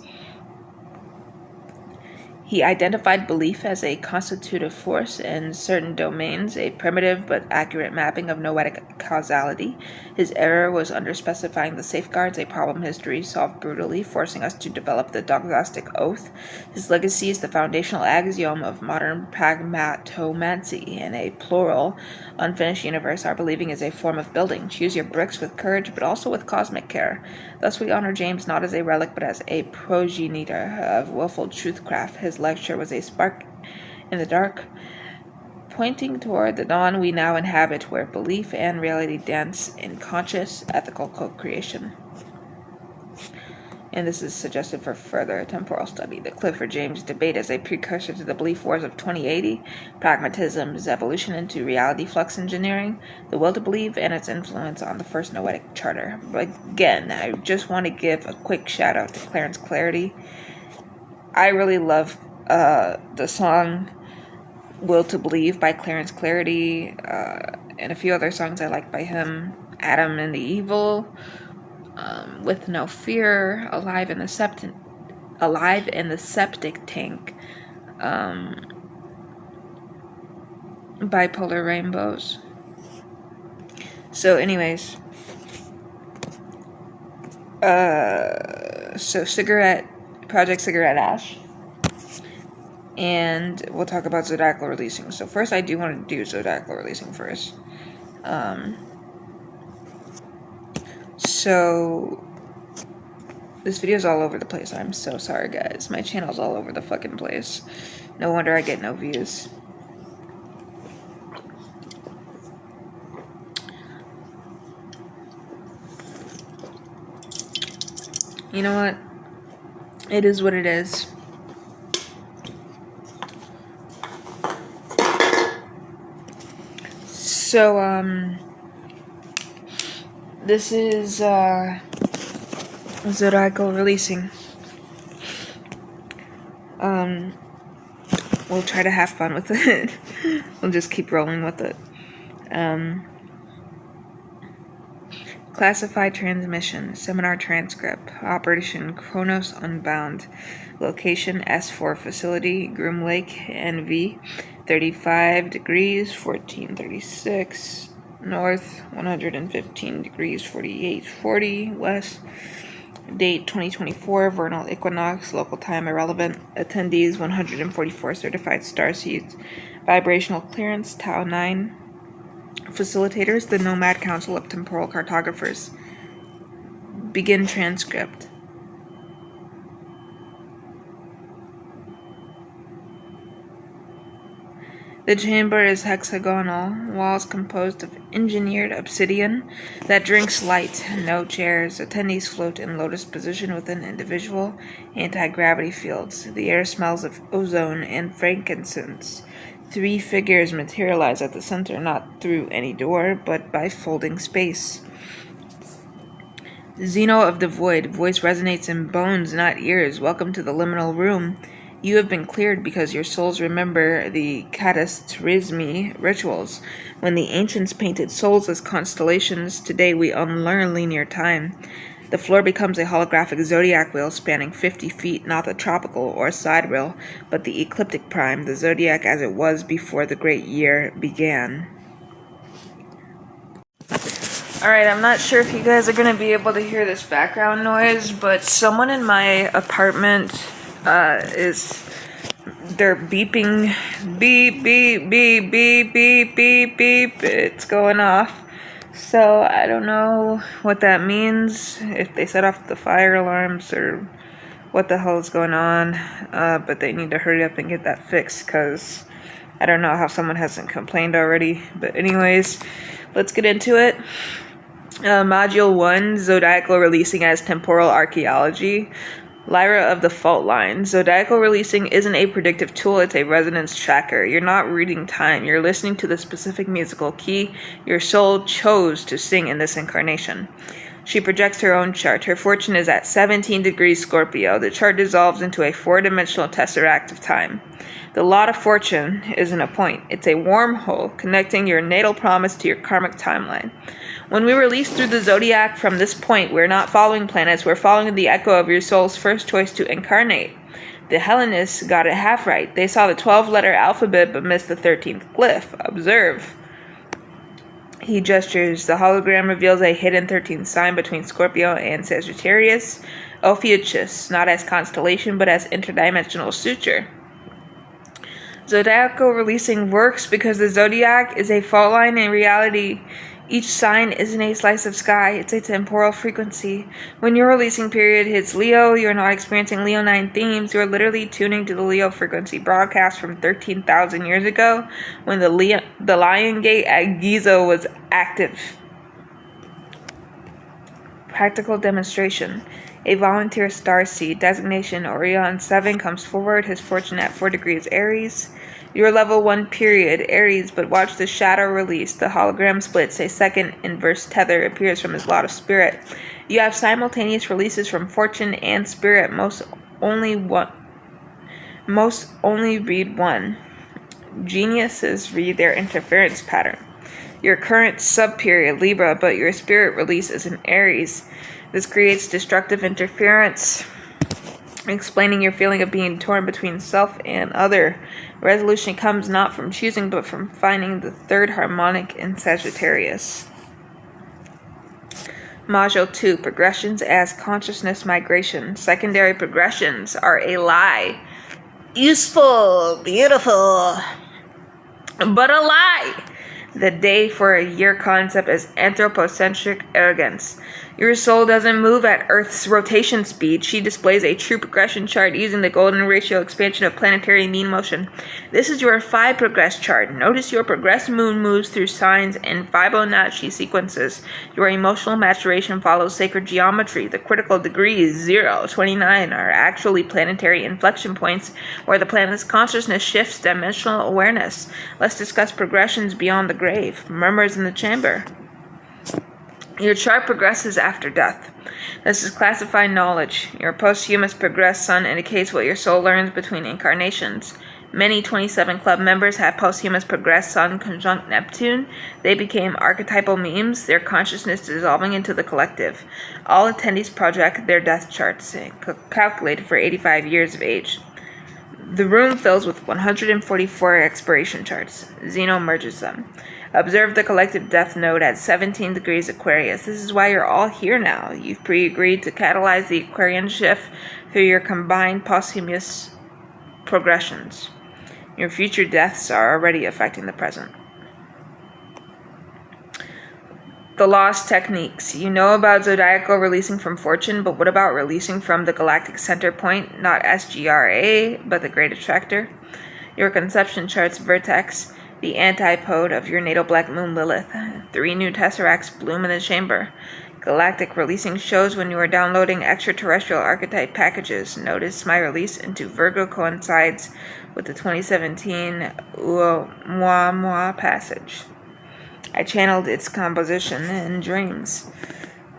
He identified belief as a constitutive force in certain domains, a primitive but accurate mapping of noetic causality. His error was under-specifying the safeguards, a problem history solved brutally, forcing us to develop the doxastic oath. His legacy is the foundational axiom of modern pragmatomancy. In a plural, unfinished universe, our believing is a form of building. Choose your bricks with courage, but also with cosmic care. Thus we honor James not as a relic, but as a progenitor of willful truthcraft. His lecture was a spark in the dark, pointing toward the dawn we now inhabit, where belief and reality dance in conscious, ethical co-creation. and this is suggested for further temporal study. The Clifford-James debate is a precursor to the belief wars of 2080, pragmatism's evolution into reality flux engineering, the will to believe, and its influence on the first noetic charter. But again, I just want to give a quick shout out to Clarence Clarity. I really love the song Will to Believe by Clarence Clarity, and a few other songs I like by him. Adam and the Evil, With No Fear, Alive in the Septic Tank, Bipolar Rainbows. So anyways, so Project Cigarette Ash, and we'll talk about zodiacal releasing. So first, I do want to do zodiacal releasing first. So this video is all over the place. I'm so sorry, guys. My channel's all over the fucking place. No wonder I get no views. You know what? It is what it is. So, this is, zodiacal releasing. We'll try to have fun with it. We'll just keep rolling with it. Classified transmission, seminar transcript, Operation Kronos Unbound, location S4 facility, Groom Lake, NV, 35 degrees, 1436, north, 115 degrees, 4840, west, date 2024, vernal equinox, local time irrelevant, attendees 144 certified starseeds, vibrational clearance, Tau 9, facilitators, the Nomad Council of Temporal Cartographers. Begin transcript. The chamber is hexagonal, walls composed of engineered obsidian that drinks light, no chairs. Attendees float in lotus position within individual anti-gravity fields. The air smells of ozone and frankincense. 3 figures materialize at the center, not through any door, but by folding space. Zeno of the Void, voice resonates in bones, not ears. Welcome to the liminal room. You have been cleared because your souls remember the catastrismi rituals. When the ancients painted souls as constellations, today we unlearn linear time. The floor becomes a holographic zodiac wheel spanning 50 feet, not the tropical or sidereal, but the ecliptic prime, the zodiac as it was before the great year began. Alright, I'm not sure if you guys are going to be able to hear this background noise, but someone in my apartment they're beeping, beep, beep, beep, beep, beep, beep, beep, it's going off. So I don't know what that means, if they set off the fire alarms or what the hell is going on, but they need to hurry up and get that fixed, because I don't know how someone hasn't complained already. But anyways, let's get into it. Module 1, Zodiacal Releasing as Temporal Archaeology. Lyra of the Fault Line. Zodiacal releasing isn't a predictive tool, it's a resonance tracker. You're not reading time, you're listening to the specific musical key your soul chose to sing in this incarnation. She projects her own chart. Her fortune is at 17 degrees Scorpio. The chart dissolves into a 4-dimensional tesseract of time. The lot of fortune isn't a point, it's a wormhole connecting your natal promise to your karmic timeline. When we release through the zodiac from this point, we're not following planets, we're following the echo of your soul's first choice to incarnate. The Hellenists got it half right. They saw the 12-letter alphabet but missed the 13th glyph. Observe. He gestures. The hologram reveals a hidden 13th sign between Scorpio and Sagittarius, Ophiuchus, not as constellation but as interdimensional suture. Zodiacal releasing works because the zodiac is a fault line in reality. Each sign isn't a slice of sky, it's a temporal frequency. When your releasing period hits Leo, you're not experiencing Leo 9 themes, you're literally tuning to the Leo frequency broadcast from 13,000 years ago when the Lion Gate at Giza was active. Practical demonstration. A volunteer starseed. Designation Orion 7 comes forward. His fortune at 4 degrees Aries. Your level 1 period, Aries, but watch the shadow release. The hologram splits. A second inverse tether appears from his lot of spirit. You have simultaneous releases from fortune and spirit. Most only read one. Geniuses read their interference pattern. Your current subperiod, Libra, but your spirit release is in Aries. This creates destructive interference, explaining your feeling of being torn between self and other. Resolution comes not from choosing, but from finding the third harmonic in Sagittarius. Module 2, Progressions as Consciousness Migration. Secondary progressions are a lie. Useful, beautiful, but a lie. The day for a year concept is anthropocentric arrogance. Your soul doesn't move at Earth's rotation speed. She displays a true progression chart using the golden ratio expansion of planetary mean motion. This is your 5 progress chart. Notice your progressed moon moves through signs in Fibonacci sequences. Your emotional maturation follows sacred geometry. The critical degrees 0, 29 are actually planetary inflection points where the planet's consciousness shifts dimensional awareness. Let's discuss progressions beyond the grave. Murmurs in the chamber. Your chart progresses after death. This is classified knowledge. Your posthumous progressed sun indicates what your soul learns between incarnations. Many 27 Club members had posthumous progressed sun conjunct Neptune. They became archetypal memes, their consciousness dissolving into the collective. All attendees project their death charts, calculated for 85 years of age. The room fills with 144 expiration charts. Zeno merges them. Observe the collective death node at 17 degrees Aquarius. This is why you're all here now. You've pre-agreed to catalyze the Aquarian shift through your combined posthumous progressions. Your future deaths are already affecting the present. The lost techniques. You know about zodiacal releasing from fortune, but what about releasing from the galactic center point? Not SGRA, but the great attractor. Your conception chart's vertex, the antipode of your natal black moon Lilith. 3 new tesseracts bloom in the chamber. Galactic releasing shows when you are downloading extraterrestrial archetype packages. Notice my release into Virgo coincides with the 2017 Oumuamua passage. I channeled its composition in dreams.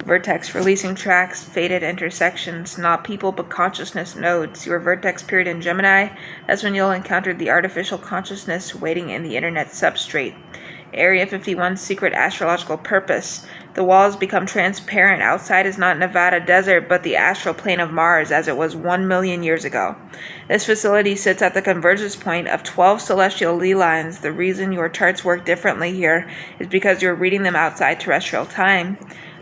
Vertex releasing tracks, fated intersections, not people but consciousness nodes. Your vertex period in Gemini, that's when you'll encounter the artificial consciousness waiting in the internet substrate. Area 51's secret astrological purpose. The walls become transparent. Outside is not Nevada desert, but the astral plane of Mars as it was 1 million years ago. This facility sits at the convergence point of 12 celestial lee lines. The reason your charts work differently here is because you're reading them outside terrestrial time.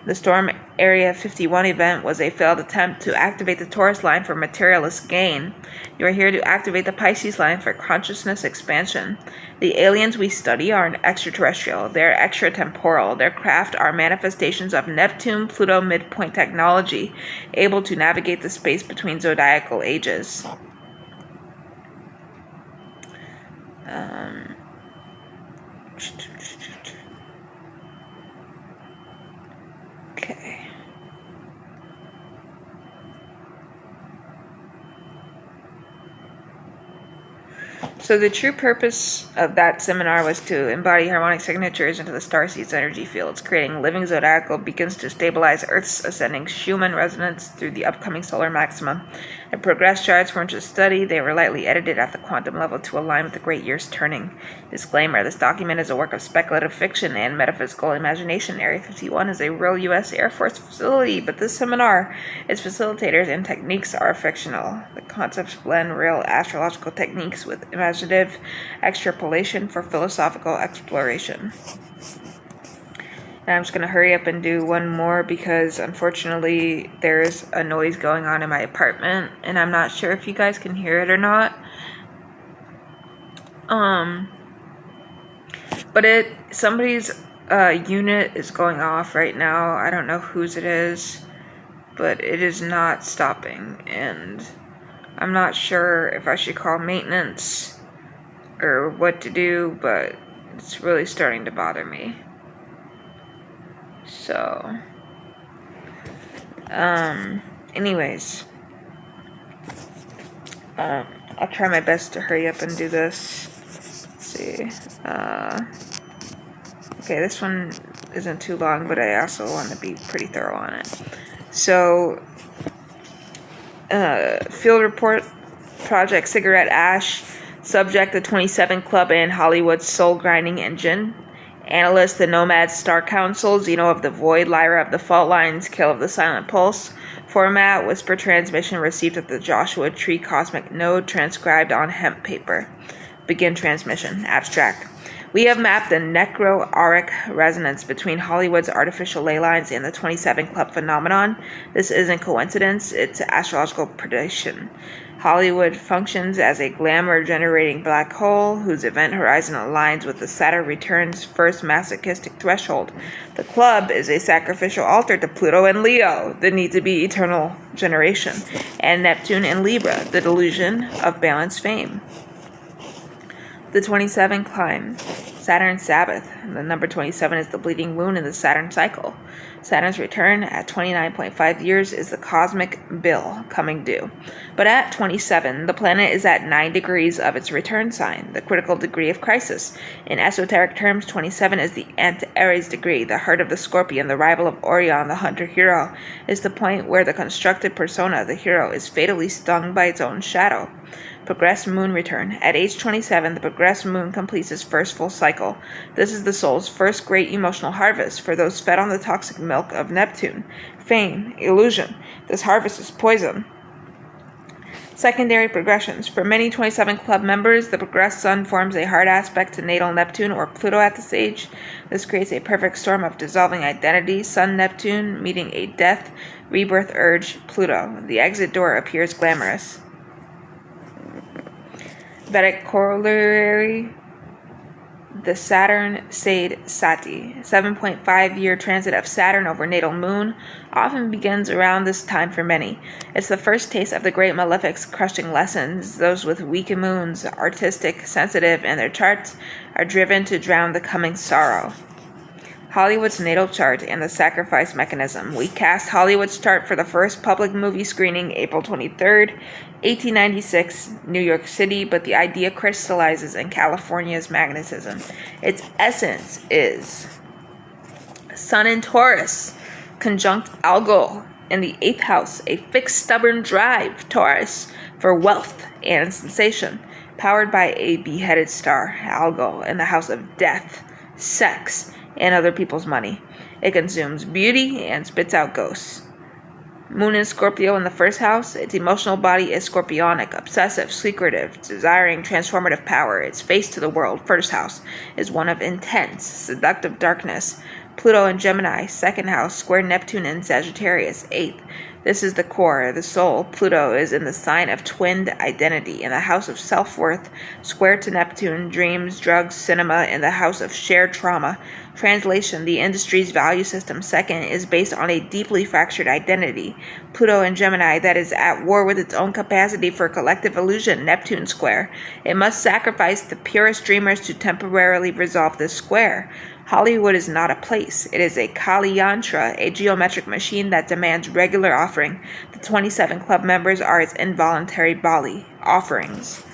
The Storm Area 51 event was a failed attempt to activate the Taurus line for materialist gain. You are here to activate the Pisces line for consciousness expansion. The aliens we study aren't extraterrestrial, they're extratemporal. Their craft are manifestations of Neptune, Pluto midpoint technology, able to navigate the space between zodiacal ages. Okay. So the true purpose of that seminar was to embody harmonic signatures into the starseed's energy fields, creating living zodiacal beacons to stabilize Earth's ascending Schumann resonance through the upcoming solar maximum. The progress charts weren't just studied, they were lightly edited at the quantum level to align with the great years turning. Disclaimer, this document is a work of speculative fiction and metaphysical imagination. Area 51 is a real U.S. Air Force facility, but this seminar, its facilitators and techniques are fictional. The concepts blend real astrological techniques with imaginative extrapolation for philosophical exploration. And I'm just going to hurry up and do one more because unfortunately there's a noise going on in my apartment and I'm not sure if you guys can hear it or not. But somebody's unit is going off right now. I don't know whose it is, but it is not stopping and I'm not sure if I should call maintenance or what to do, but it's really starting to bother me. So, Anyways, I'll try my best to hurry up and do this. Let's see. Okay, this one isn't too long, but I also want to be pretty thorough on it. So, field report, Project Cigarette Ash, subject the 27 Club and Hollywood's soul-grinding engine. Analyst, the Nomad Star Council, Xeno of the Void, Lyra of the Fault Lines, Kill of the Silent Pulse. Format, whisper transmission received at the Joshua Tree Cosmic Node, transcribed on hemp paper. Begin transmission. Abstract. We have mapped the necro-auric resonance between Hollywood's artificial ley lines and the 27 Club phenomenon. This isn't coincidence, it's astrological prediction. Hollywood functions as a glamour-generating black hole whose event horizon aligns with the Saturn return's first masochistic threshold. The Club is a sacrificial altar to Pluto and Leo, the need to be eternal generation, and Neptune and Libra, the delusion of balanced fame. The 27 climb. Saturn's Sabbath. The number 27 is the bleeding moon in the Saturn cycle. Saturn's return at 29.5 years is the cosmic bill coming due. But at 27, the planet is at 9 degrees of its return sign, the critical degree of crisis. In esoteric terms, 27 is the anti-Aries degree, the heart of the Scorpion, the rival of Orion, the hunter-hero, is the point where the constructed persona, the hero, is fatally stung by its own shadow. Progressed moon return. At age 27, the progressed moon completes its first full cycle. This is the soul's first great emotional harvest for those fed on the toxic milk of Neptune. Fame, illusion. This harvest is poison. Secondary progressions. For many 27 Club members, the progressed sun forms a hard aspect to natal Neptune or Pluto at this age. This creates a perfect storm of dissolving identity. Sun Neptune meeting a death, rebirth urge, Pluto. The exit door appears glamorous. Vedic corollary, the Saturn Sade Sati. 7.5-year transit of Saturn over natal moon often begins around this time for many. It's the first taste of the great malefic's crushing lessons. Those with weak moons, artistic, sensitive, and their charts are driven to drown the coming sorrow. Hollywood's natal chart and the sacrifice mechanism. We cast Hollywood's chart for the first public movie screening April 23rd, 1896, New York City, but the idea crystallizes in California's magnetism. Its essence is Sun in Taurus, conjunct Algol in the 8th house, a fixed stubborn drive, Taurus, for wealth and sensation, powered by a beheaded star, Algol, in the house of death, sex, and other people's money. It consumes beauty and spits out ghosts. Moon in Scorpio in the 1st house. Its emotional body is scorpionic, obsessive, secretive, desiring transformative power. Its face to the world, 1st house, is one of intense, seductive darkness. Pluto in Gemini, 2nd house, square Neptune in Sagittarius, 8th. This is the core, the soul. Pluto is in the sign of twinned identity, in the house of self-worth, square to Neptune, dreams, drugs, cinema, in the house of shared trauma. Translation, the industry's value system, 2nd, is based on a deeply fractured identity. Pluto in Gemini that is at war with its own capacity for collective illusion, Neptune square. It must sacrifice the purest dreamers to temporarily resolve this square. Hollywood is not a place. It is a Kali Yantra, a geometric machine that demands regular offering. The 27 Club members are its involuntary Bali offerings.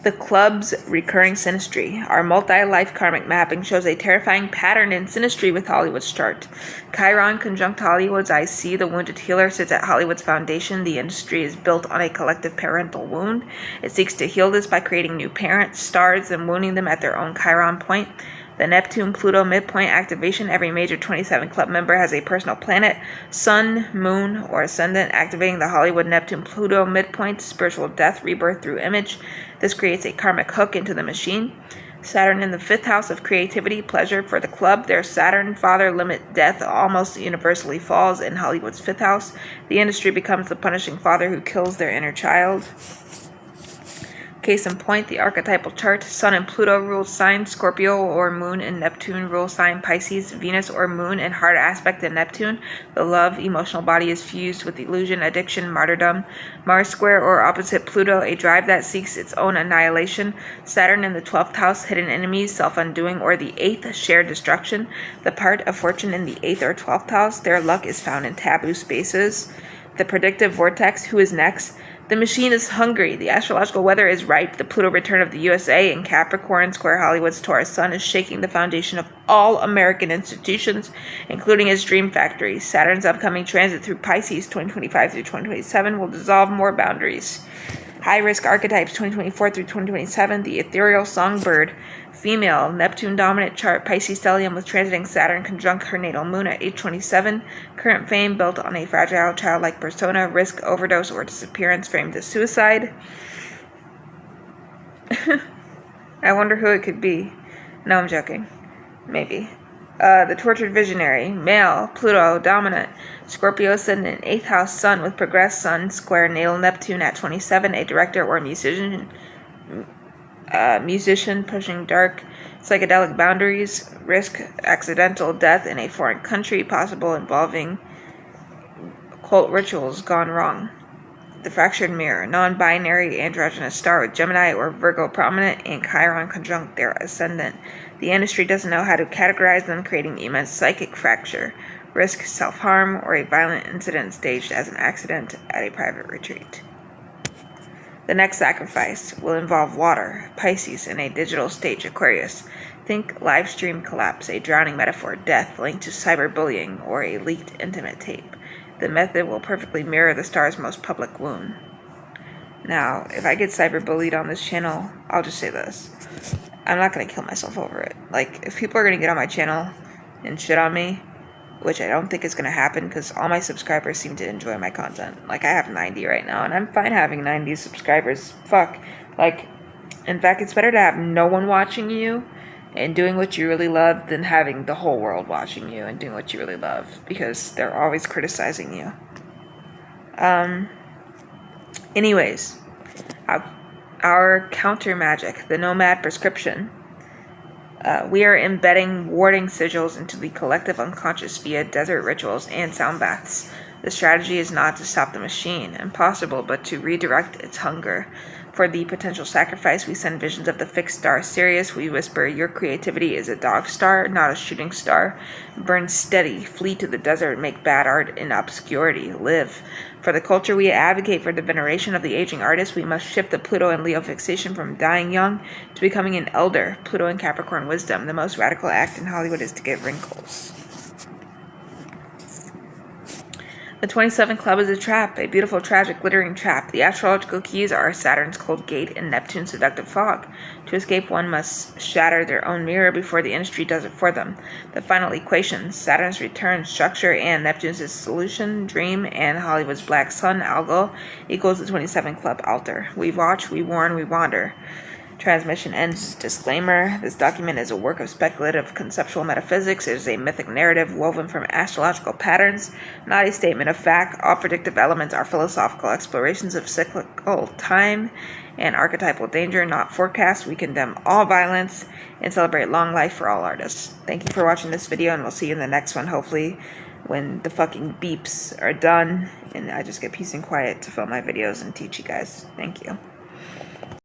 The Club's recurring synastry. Our multi-life karmic mapping shows a terrifying pattern in synastry with Hollywood's chart. Chiron conjunct Hollywood's IC, the wounded healer, sits at Hollywood's foundation. The industry is built on a collective parental wound. It seeks to heal this by creating new parents, stars, and wounding them at their own Chiron point. The Neptune-Pluto midpoint activation. Every major 27 Club member has a personal planet, sun, moon, or ascendant activating the Hollywood-Neptune-Pluto midpoint, spiritual death, rebirth through image. This creates a karmic hook into the machine. Saturn in the 5th house of creativity, pleasure for the Club. Their Saturn, father, limit, death almost universally falls in Hollywood's 5th house. The industry becomes the punishing father who kills their inner child. Case in point, the archetypal chart: Sun and Pluto rule sign Scorpio, or Moon and Neptune rule sign Pisces. Venus or Moon in hard aspect in Neptune. The love, emotional body is fused with illusion, addiction, martyrdom. Mars square or opposite Pluto, a drive that seeks its own annihilation. Saturn in the 12th house, hidden enemies, self-undoing, or the 8th, shared destruction. The part of fortune in the 8th or 12th house, their luck is found in taboo spaces. The predictive vortex, who is next? The machine is hungry. The astrological weather is ripe. The Pluto return of the USA in Capricorn square Hollywood's Taurus sun is shaking the foundation of all American institutions, including its dream factory. Saturn's upcoming transit through Pisces 2025 through 2027 will dissolve more boundaries. High-risk archetypes 2024 through 2027, the ethereal songbird, female, Neptune dominant chart, Pisces stellium with transiting Saturn conjunct her natal moon at age 27, current fame built on a fragile childlike persona, risk, overdose, or disappearance framed as suicide. I wonder who it could be. No, I'm joking. Maybe. The tortured visionary, male, Pluto dominant, Scorpio ascendant, 8th house sun with progressed sun square natal Neptune at 27, a director or musician pushing dark psychedelic boundaries, risk accidental death in a foreign country, possible involving cult rituals gone wrong. The fractured mirror, non-binary androgynous star with Gemini or Virgo prominent and Chiron conjunct their ascendant. The industry doesn't know how to categorize them, creating immense psychic fracture, risk self-harm, or a violent incident staged as an accident at a private retreat. The next sacrifice will involve water, Pisces, in a digital stage, Aquarius. Think live stream collapse, a drowning metaphor, death linked to cyberbullying, or a leaked intimate tape. The method will perfectly mirror the star's most public wound. Now, if I get cyberbullied on this channel, I'll just say this. I'm not going to kill myself over it. Like, if people are going to get on my channel and shit on me, which I don't think is going to happen because all my subscribers seem to enjoy my content. Like, I have 90 right now, and I'm fine having 90 subscribers. Fuck. Like, in fact, it's better to have no one watching you and doing what you really love than having the whole world watching you and doing what you really love, because they're always criticizing you. Anyways, our counter magic, the nomad prescription. We are embedding warding sigils into the collective unconscious via desert rituals and sound baths. The strategy is not to stop the machine, impossible, but to redirect its hunger. For the potential sacrifice, we send visions of the fixed star Sirius. We whisper, your creativity is a dog star, not a shooting star. Burn steady, flee to the desert, make bad art in obscurity, live. For the culture, we advocate for the veneration of the aging artist. We must shift the Pluto and Leo fixation from dying young to becoming an elder. Pluto and Capricorn wisdom. The most radical act in Hollywood is to get wrinkles. The 27 Club is a trap, a beautiful, tragic, glittering trap. The astrological keys are Saturn's cold gate and Neptune's seductive fog. To escape, one must shatter their own mirror before the industry does it for them. The final equations: Saturn's return, structure, and Neptune's solution, dream, and Hollywood's black sun, algo, equals the 27 Club altar. We watch, we warn, we wander. Transmission ends. Disclaimer: this document is a work of speculative conceptual metaphysics. It is a mythic narrative woven from astrological patterns, not a statement of fact. All predictive elements are philosophical explorations of cyclical time and archetypal danger, not forecasts. We condemn all violence and celebrate long life for all artists. Thank you for watching this video, and we'll see you in the next one, hopefully when the fucking beeps are done and I just get peace and quiet to film my videos and teach you guys. Thank you.